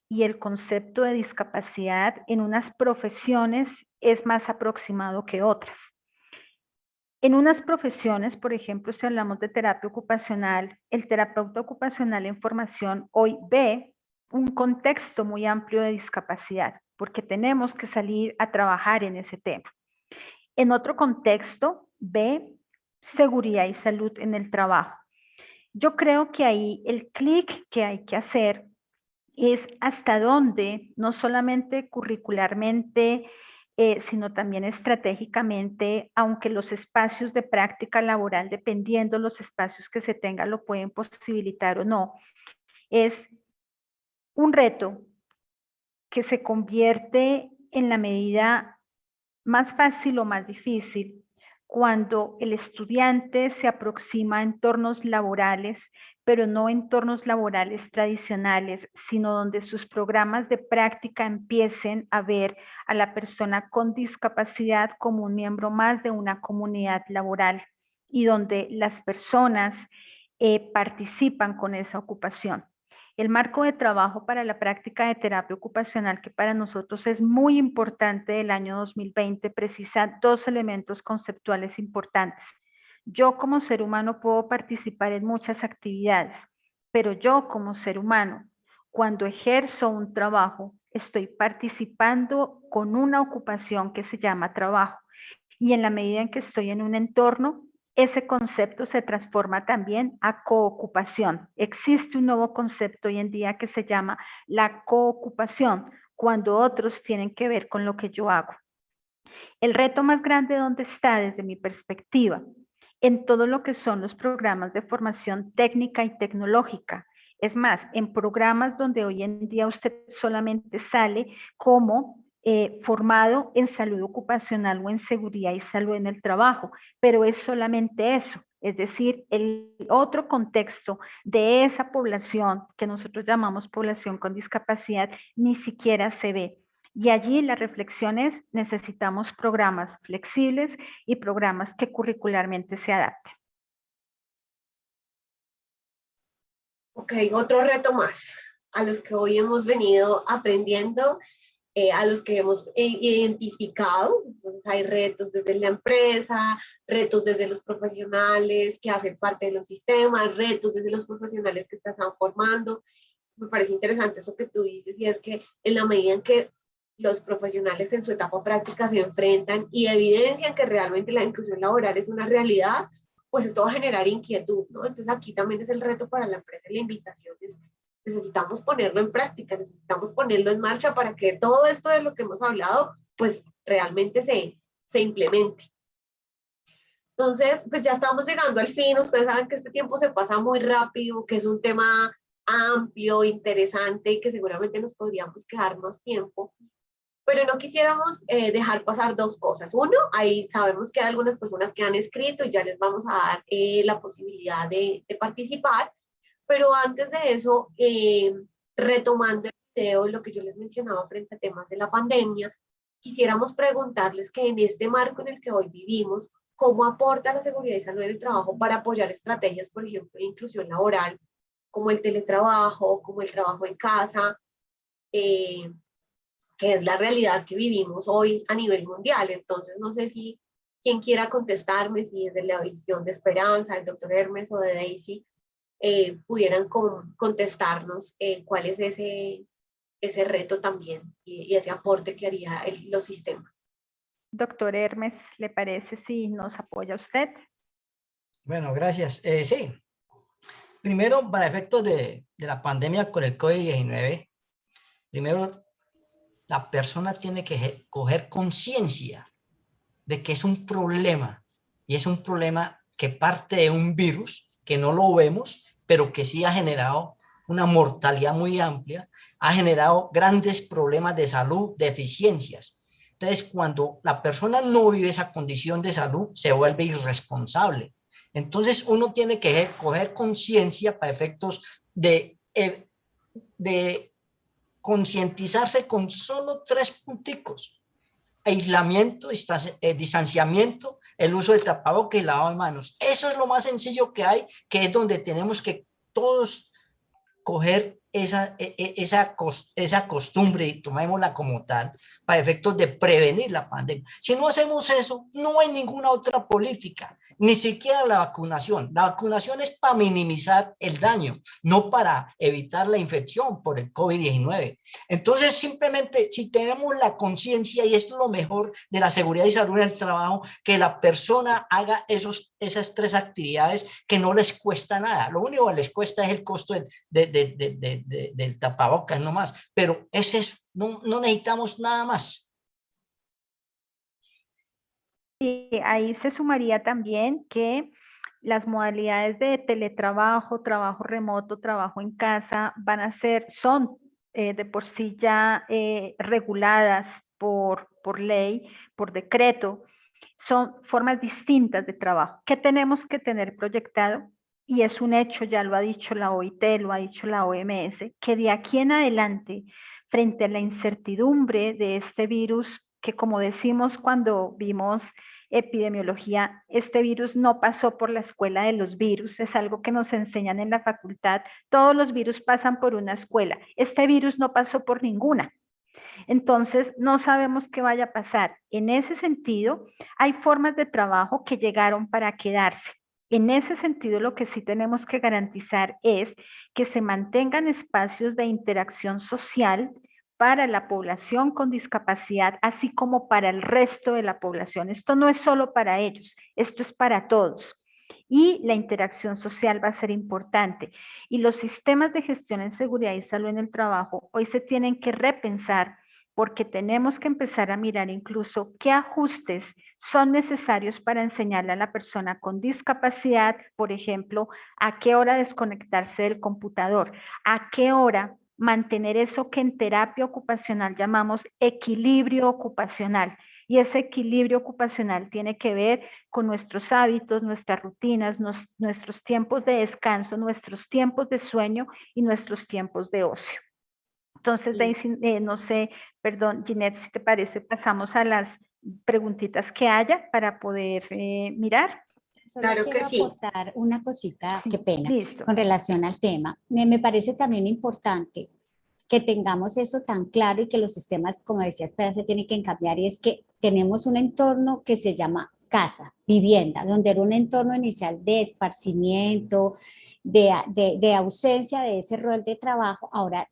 y el concepto de discapacidad en unas profesiones es más aproximado que otras. En unas profesiones, por ejemplo, si hablamos de terapia ocupacional, el terapeuta ocupacional en formación hoy ve un contexto muy amplio de discapacidad, porque tenemos que salir a trabajar en ese tema. En otro contexto, ve seguridad y salud en el trabajo. Yo creo que ahí el clic que hay que hacer es hasta dónde, no solamente curricularmente, sino también estratégicamente, aunque los espacios de práctica laboral, dependiendo los espacios que se tengan, lo pueden posibilitar o no, es un reto que se convierte en la medida más fácil o más difícil cuando el estudiante se aproxima a entornos laborales, pero no entornos laborales tradicionales, sino donde sus programas de práctica empiecen a ver a la persona con discapacidad como un miembro más de una comunidad laboral y donde las personas participan con esa ocupación. El marco de trabajo para la práctica de terapia ocupacional, que para nosotros es muy importante del año 2020, precisa dos elementos conceptuales importantes. Yo como ser humano puedo participar en muchas actividades, pero yo como ser humano, cuando ejerzo un trabajo, estoy participando con una ocupación que se llama trabajo. Y en la medida en que estoy en un entorno, ese concepto se transforma también a coocupación. Existe un nuevo concepto hoy en día que se llama la coocupación, cuando otros tienen que ver con lo que yo hago. El reto más grande, ¿dónde está desde mi perspectiva? En todo lo que son los programas de formación técnica y tecnológica. Es más, en programas donde hoy en día usted solamente sale como formado en salud ocupacional o en seguridad y salud en el trabajo, pero es solamente eso. Es decir, el otro contexto de esa población que nosotros llamamos población con discapacidad ni siquiera se ve. Y allí la reflexión es, necesitamos programas flexibles y programas que curricularmente se adapten. Ok, otro reto más a los que hoy hemos venido aprendiendo, a los que hemos identificado. Entonces hay retos desde la empresa, retos desde los profesionales que hacen parte de los sistemas, retos desde los profesionales que están formando. Me parece interesante eso que tú dices, y es que en la medida en que los profesionales en su etapa práctica se enfrentan y evidencian que realmente la inclusión laboral es una realidad, pues esto va a generar inquietud, ¿no? Entonces aquí también es el reto para la empresa y la invitación es, necesitamos ponerlo en práctica, necesitamos ponerlo en marcha para que todo esto de lo que hemos hablado, pues realmente se implemente. Entonces, pues ya estamos llegando al fin, ustedes saben que este tiempo se pasa muy rápido, que es un tema amplio, interesante y que seguramente nos podríamos quedar más tiempo. Pero no quisiéramos dejar pasar dos cosas. Uno, ahí sabemos que hay algunas personas que han escrito y ya les vamos a dar la posibilidad de participar, pero antes de eso, retomando el video, lo que yo les mencionaba frente a temas de la pandemia, quisiéramos preguntarles que en este marco en el que hoy vivimos, ¿cómo aporta la seguridad y salud del trabajo para apoyar estrategias, por ejemplo, de inclusión laboral, como el teletrabajo, como el trabajo en casa, que es la realidad que vivimos hoy a nivel mundial? Entonces, no sé si quien quiera contestarme, si desde la visión de Esperanza, el doctor Hermes o de Daisy, pudieran contestarnos cuál es ese reto también y ese aporte que haría los sistemas. Doctor Hermes, ¿le parece si nos apoya usted? Bueno, gracias. Sí, primero, para efectos de la pandemia con el COVID-19, primero la persona tiene que coger conciencia de que es un problema, y es un problema que parte de un virus que no lo vemos, pero que sí ha generado una mortalidad muy amplia, ha generado grandes problemas de salud, deficiencias. Entonces, cuando la persona no vive esa condición de salud, se vuelve irresponsable. Entonces, uno tiene que coger conciencia para efectos de concientizarse con solo 3 punticos: aislamiento, distanciamiento, el uso del tapabocas y lavado de manos. Eso es lo más sencillo que hay, que es donde tenemos que todos coger esa costumbre y tomémosla como tal para efectos de prevenir la pandemia. Si no hacemos eso, no hay ninguna otra política, ni siquiera la vacunación. La vacunación es para minimizar el daño, no para evitar la infección por el COVID-19. Entonces, simplemente, si tenemos la conciencia, y esto es lo mejor de la seguridad y salud en el trabajo, que la persona haga esas 3 actividades que no les cuesta nada. Lo único que les cuesta es el costo del tapabocas nomás, pero ese es, no necesitamos nada más. Y ahí se sumaría también que las modalidades de teletrabajo, trabajo remoto, trabajo en casa son de por sí ya reguladas por ley, por decreto. Son formas distintas de trabajo. ¿Qué tenemos que tener proyectado? Y es un hecho, ya lo ha dicho la OIT, lo ha dicho la OMS, que de aquí en adelante, frente a la incertidumbre de este virus, que como decimos cuando vimos epidemiología, este virus no pasó por la escuela de los virus, es algo que nos enseñan en la facultad, todos los virus pasan por una escuela, este virus no pasó por ninguna. Entonces, no sabemos qué vaya a pasar. En ese sentido, hay formas de trabajo que llegaron para quedarse. En ese sentido, lo que sí tenemos que garantizar es que se mantengan espacios de interacción social para la población con discapacidad, así como para el resto de la población. Esto no es solo para ellos, esto es para todos. Y la interacción social va a ser importante. Y los sistemas de gestión en seguridad y salud en el trabajo hoy se tienen que repensar, porque tenemos que empezar a mirar incluso qué ajustes son necesarios para enseñarle a la persona con discapacidad, por ejemplo, a qué hora desconectarse del computador, a qué hora mantener eso que en terapia ocupacional llamamos equilibrio ocupacional. Y ese equilibrio ocupacional tiene que ver con nuestros hábitos, nuestras rutinas, nuestros tiempos de descanso, nuestros tiempos de sueño y nuestros tiempos de ocio. Entonces, Daisy, no sé, perdón, Ginette, si te parece, pasamos a las preguntitas que haya para poder mirar. Solo Claro que quiero sí. aportar una cosita, qué pena, Listo. con relación al tema. Me parece también importante que tengamos eso tan claro y que los sistemas, como decía Esperanza, se tienen que cambiar, y es que tenemos un entorno que se llama casa, vivienda, donde era un entorno inicial de esparcimiento, de ausencia de ese rol de trabajo. Ahora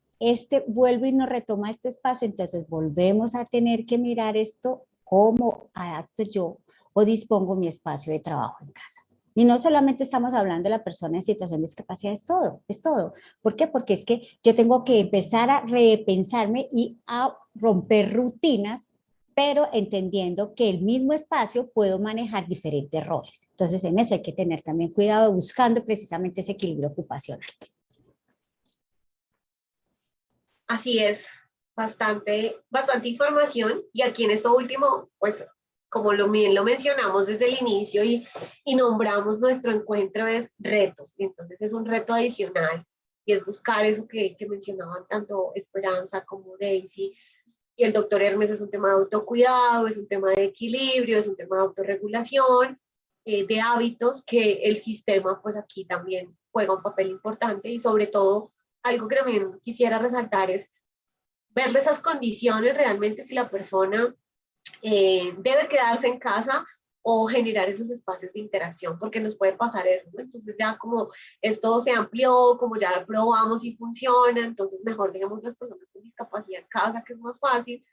vuelve y nos retoma este espacio, entonces volvemos a tener que mirar esto, cómo adapto yo o dispongo mi espacio de trabajo en casa. Y no solamente estamos hablando de la persona en situación de discapacidad, es todo, es todo. ¿Por qué? Porque es que yo tengo que empezar a repensarme y a romper rutinas, pero entendiendo que el mismo espacio puedo manejar diferentes roles. Entonces, en eso hay que tener también cuidado, buscando precisamente ese equilibrio ocupacional. Así es, bastante información, y aquí en esto último, pues como bien lo mencionamos desde el inicio y nombramos nuestro encuentro, es retos. Entonces es un reto adicional y es buscar eso que mencionaban tanto Esperanza como Daisy y el doctor Hermes. Es un tema de autocuidado, es un tema de equilibrio, es un tema de autorregulación, de hábitos, que el sistema pues aquí también juega un papel importante. Y sobre todo, algo que también quisiera resaltar es verle esas condiciones realmente, si la persona debe quedarse en casa o generar esos espacios de interacción, porque nos puede pasar eso, ¿no? Entonces ya como esto se amplió, como ya probamos y funciona, entonces mejor dejemos las personas con discapacidad en casa, que es más fácil,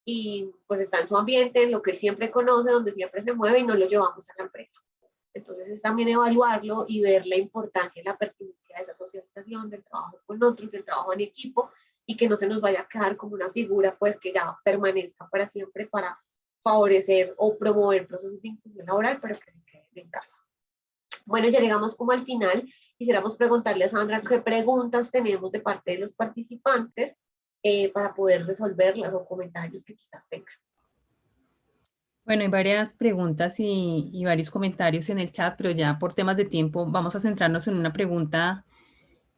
y pues está en su ambiente, en lo que él siempre conoce, donde siempre se mueve, y no lo llevamos a la empresa. Entonces es también evaluarlo y ver la importancia y la pertinencia de esa socialización, del trabajo con otros, del trabajo en equipo, y que no se nos vaya a quedar como una figura pues que ya permanezca para siempre para favorecer o promover procesos de inclusión laboral, pero que se queden en casa. Bueno, ya llegamos como al final. Quisiéramos preguntarle a Sandra qué preguntas tenemos de parte de los participantes para poder resolverlas, o comentarios que quizás tengan. Bueno, hay varias preguntas y varios comentarios en el chat, pero ya por temas de tiempo vamos a centrarnos en una pregunta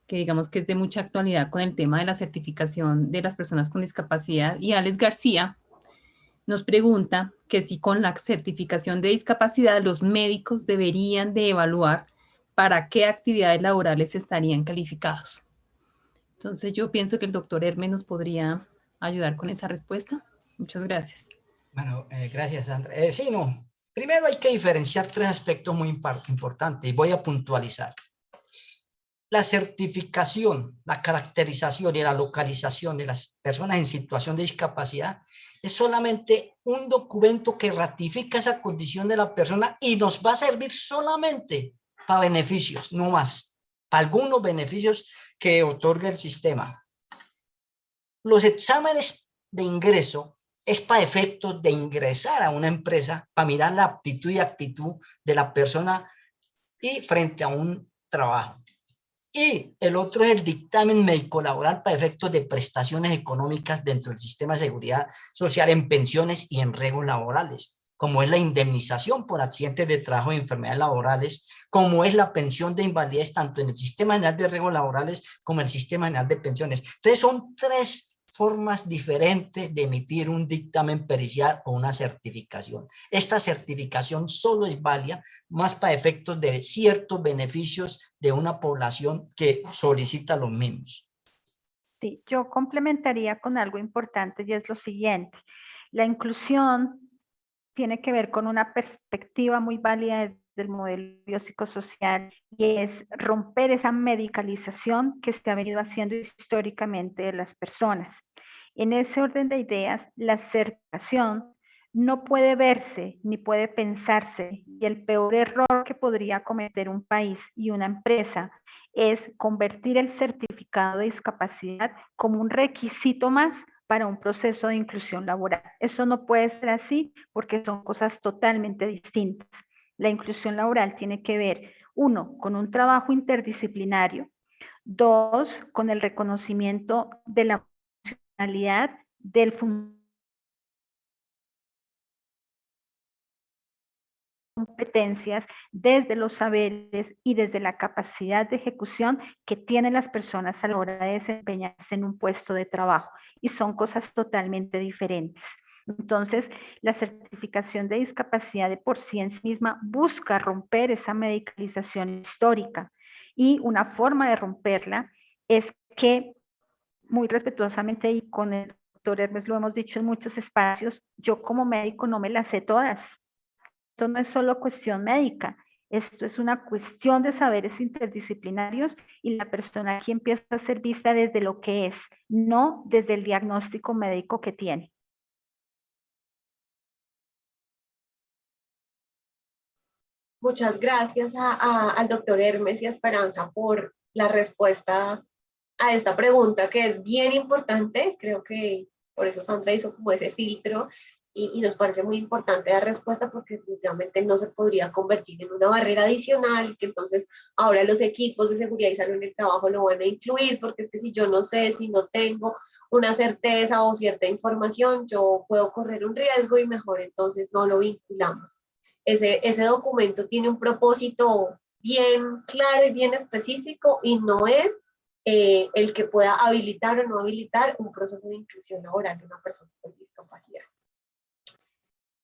que digamos que es de mucha actualidad con el tema de la certificación de las personas con discapacidad. Y Alex García nos pregunta que si con la certificación de discapacidad los médicos deberían de evaluar para qué actividades laborales estarían calificados. Entonces yo pienso que el doctor Hermes nos podría ayudar con esa respuesta. Muchas gracias. Bueno, gracias, Sandra. Sí, no. Primero hay que diferenciar tres aspectos muy importantes y voy a puntualizar. La certificación, la caracterización y la localización de las personas en situación de discapacidad es solamente un documento que ratifica esa condición de la persona y nos va a servir solamente para beneficios, no más, para algunos beneficios que otorga el sistema. Los exámenes de ingreso es para efectos de ingresar a una empresa, para mirar la aptitud y actitud de la persona y frente a un trabajo. Y el otro es el dictamen médico laboral para efectos de prestaciones económicas dentro del sistema de seguridad social, en pensiones y en riesgos laborales, como es la indemnización por accidentes de trabajo y enfermedades laborales, como es la pensión de invalidez tanto en el sistema general de riesgos laborales como en el sistema general de pensiones. Entonces son tres formas diferentes de emitir un dictamen pericial o una certificación. Esta certificación solo es válida más para efectos de ciertos beneficios de una población que solicita los mismos. Sí, yo complementaría con algo importante, y es lo siguiente. La inclusión tiene que ver con una perspectiva muy válida del modelo biopsicosocial, y es romper esa medicalización que se ha venido haciendo históricamente de las personas. En ese orden de ideas, la certificación no puede verse ni puede pensarse, y el peor error que podría cometer un país y una empresa es convertir el certificado de discapacidad como un requisito más para un proceso de inclusión laboral. Eso no puede ser así, porque son cosas totalmente distintas. La inclusión laboral tiene que ver, 1, con un trabajo interdisciplinario; 2, con el reconocimiento de la funcionalidad del competencias, desde los saberes y desde la capacidad de ejecución que tienen las personas a la hora de desempeñarse en un puesto de trabajo. Y son cosas totalmente diferentes. Entonces, la certificación de discapacidad de por sí en sí misma busca romper esa medicalización histórica. Y una forma de romperla es que, muy respetuosamente y con el doctor Hermes lo hemos dicho en muchos espacios, yo como médico no me las sé todas. Esto no es solo cuestión médica, esto es una cuestión de saberes interdisciplinarios y la persona aquí empieza a ser vista desde lo que es, no desde el diagnóstico médico que tiene. Muchas gracias al doctor Hermes y a Esperanza por la respuesta a esta pregunta que es bien importante. Creo que por eso Sandra hizo como ese filtro y nos parece muy importante dar respuesta porque definitivamente no se podría convertir en una barrera adicional, que entonces ahora los equipos de seguridad y salud en el trabajo lo van a incluir, porque es que si yo no sé, si no tengo una certeza o cierta información, yo puedo correr un riesgo y mejor entonces no lo vinculamos. Ese documento tiene un propósito bien claro y bien específico y no es el que pueda habilitar o no habilitar un proceso de inclusión laboral de una persona con discapacidad.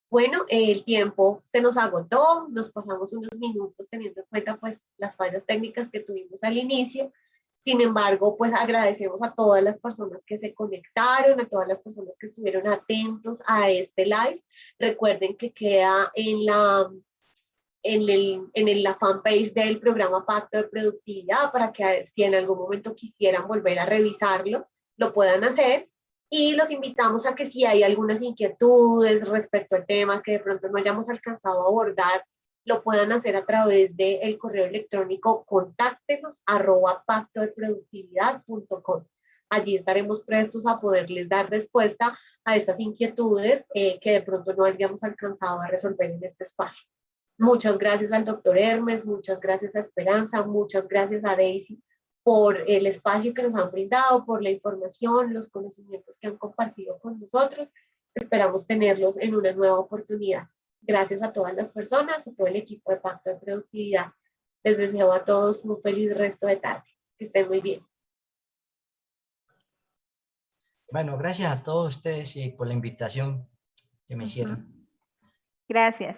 Bueno, el tiempo se nos agotó, nos pasamos unos minutos teniendo en cuenta pues las fallas técnicas que tuvimos al inicio. Sin embargo, pues agradecemos a todas las personas que se conectaron, a todas las personas que estuvieron atentos a este live. Recuerden que queda en la fanpage del programa Pacto de Productividad para que si en algún momento quisieran volver a revisarlo, lo puedan hacer. Y los invitamos a que si hay algunas inquietudes respecto al tema que de pronto no hayamos alcanzado a abordar, lo puedan hacer a través del correo electrónico contáctenos@pactodeproductividad.com. Allí estaremos prestos a poderles dar respuesta a estas inquietudes que de pronto no habíamos alcanzado a resolver en este espacio. Muchas gracias al doctor Hermes, muchas gracias a Esperanza, muchas gracias a Daisy por el espacio que nos han brindado, por la información, los conocimientos que han compartido con nosotros. Esperamos tenerlos en una nueva oportunidad. Gracias a todas las personas, a todo el equipo de Pacto de Productividad. Les deseo a todos un feliz resto de tarde. Que estén muy bien. Bueno, gracias a todos ustedes y por la invitación que me hicieron. Gracias.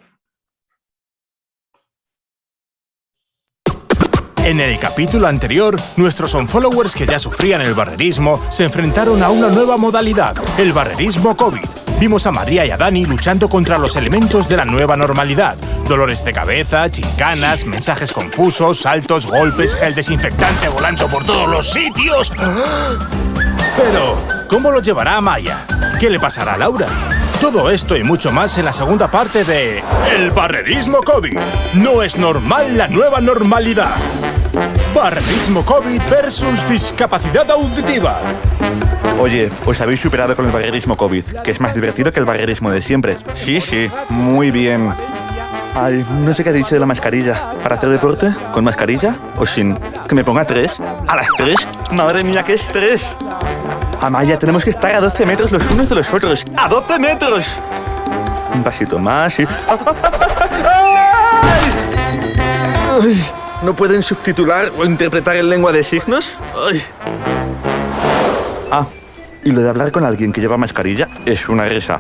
En el capítulo anterior, nuestros unfollowers que ya sufrían el barrerismo se enfrentaron a una nueva modalidad, el barrerismo COVID. Vimos a María y a Dani luchando contra los elementos de la nueva normalidad. Dolores de cabeza, chincanas, mensajes confusos, saltos, golpes, gel desinfectante volando por todos los sitios. Pero, ¿cómo lo llevará Amaya? ¿Qué le pasará a Laura? Todo esto y mucho más en la segunda parte de El Barrerismo COVID. No es normal la nueva normalidad. Barrerismo COVID versus discapacidad auditiva. Oye, os habéis superado con el barrerismo COVID, que es más divertido que el barrerismo de siempre. Sí, muy bien. Ay, no sé qué ha dicho de la mascarilla. ¿Para hacer deporte? ¿Con mascarilla? ¿O sin? ¿Que me ponga 3? ¿A las 3? ¡Madre mía, qué estrés! Amaya, tenemos que estar a 12 metros los unos de los otros. ¡A 12 metros! Un pasito más y... ¡Ay! ¿No pueden subtitular o interpretar en lengua de signos? ¡Ay! Ah, y lo de hablar con alguien que lleva mascarilla es una risa.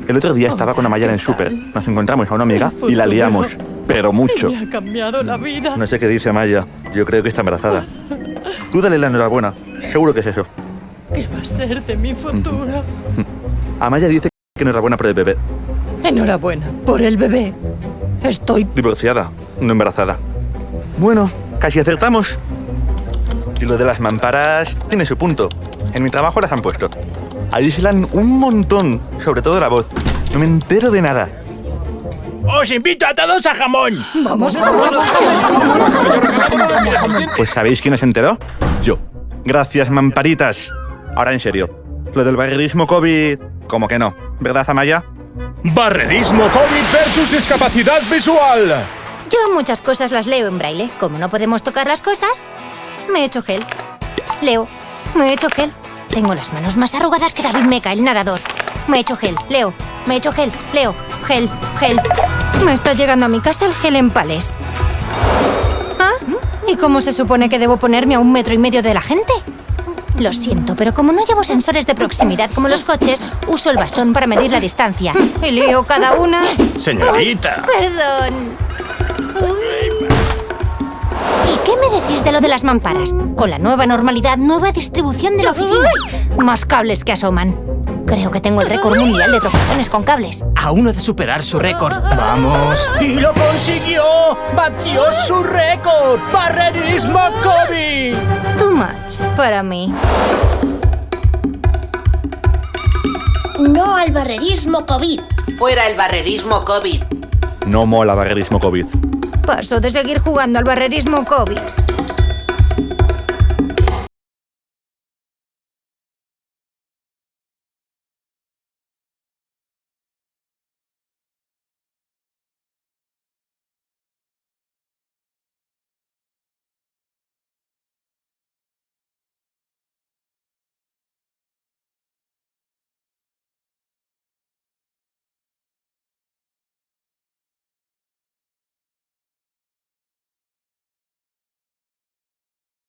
El otro día estaba con Amaya en el súper. Nos encontramos a una amiga y la liamos. Pero mucho. Me ha cambiado la vida. No sé qué dice Amaya. Yo creo que está embarazada. Tú dale la enhorabuena. Seguro que es eso. ¿Qué va a ser de mi futuro? Amaya dice que enhorabuena por el bebé. Enhorabuena por el bebé. Estoy divorciada, no embarazada. Bueno, casi acertamos. Y lo de las mamparas tiene su punto. En mi trabajo las han puesto. Aíslan un montón, sobre todo la voz. No me entero de nada. ¡Os invito a todos a jamón! ¡Vamos! Pues ¿sabéis quién se enteró? Yo. Gracias, mamparitas. Ahora en serio. Lo del barrerismo COVID... como que no. ¿Verdad, Amaya? Barrerismo COVID versus discapacidad visual. Yo muchas cosas las leo en braille. Como no podemos tocar las cosas, me he hecho gel. Leo. Me he hecho gel. Tengo las manos más arrugadas que David Meca, el nadador. Me he hecho gel. Leo. Me he hecho gel. Leo. Gel. Me está llegando a mi casa el gel en pales. ¿Ah? ¿Y cómo se supone que debo ponerme a 1,5 metros de la gente? Lo siento, pero como no llevo sensores de proximidad como los coches, uso el bastón para medir la distancia. Y lío cada una. Señorita. Perdón. ¿Y qué me decís de lo de las mamparas? Con la nueva normalidad, nueva distribución de la oficina. Más cables que asoman. Creo que tengo el récord mundial de tropezones con cables. A uno de superar su récord. Vamos. ¡Y lo consiguió! ¡Batió su récord! ¡Barrerismo COVID! Too much para mí. No al barrerismo COVID. Fuera el barrerismo COVID. No mola barrerismo COVID. Paso de seguir jugando al barrerismo COVID.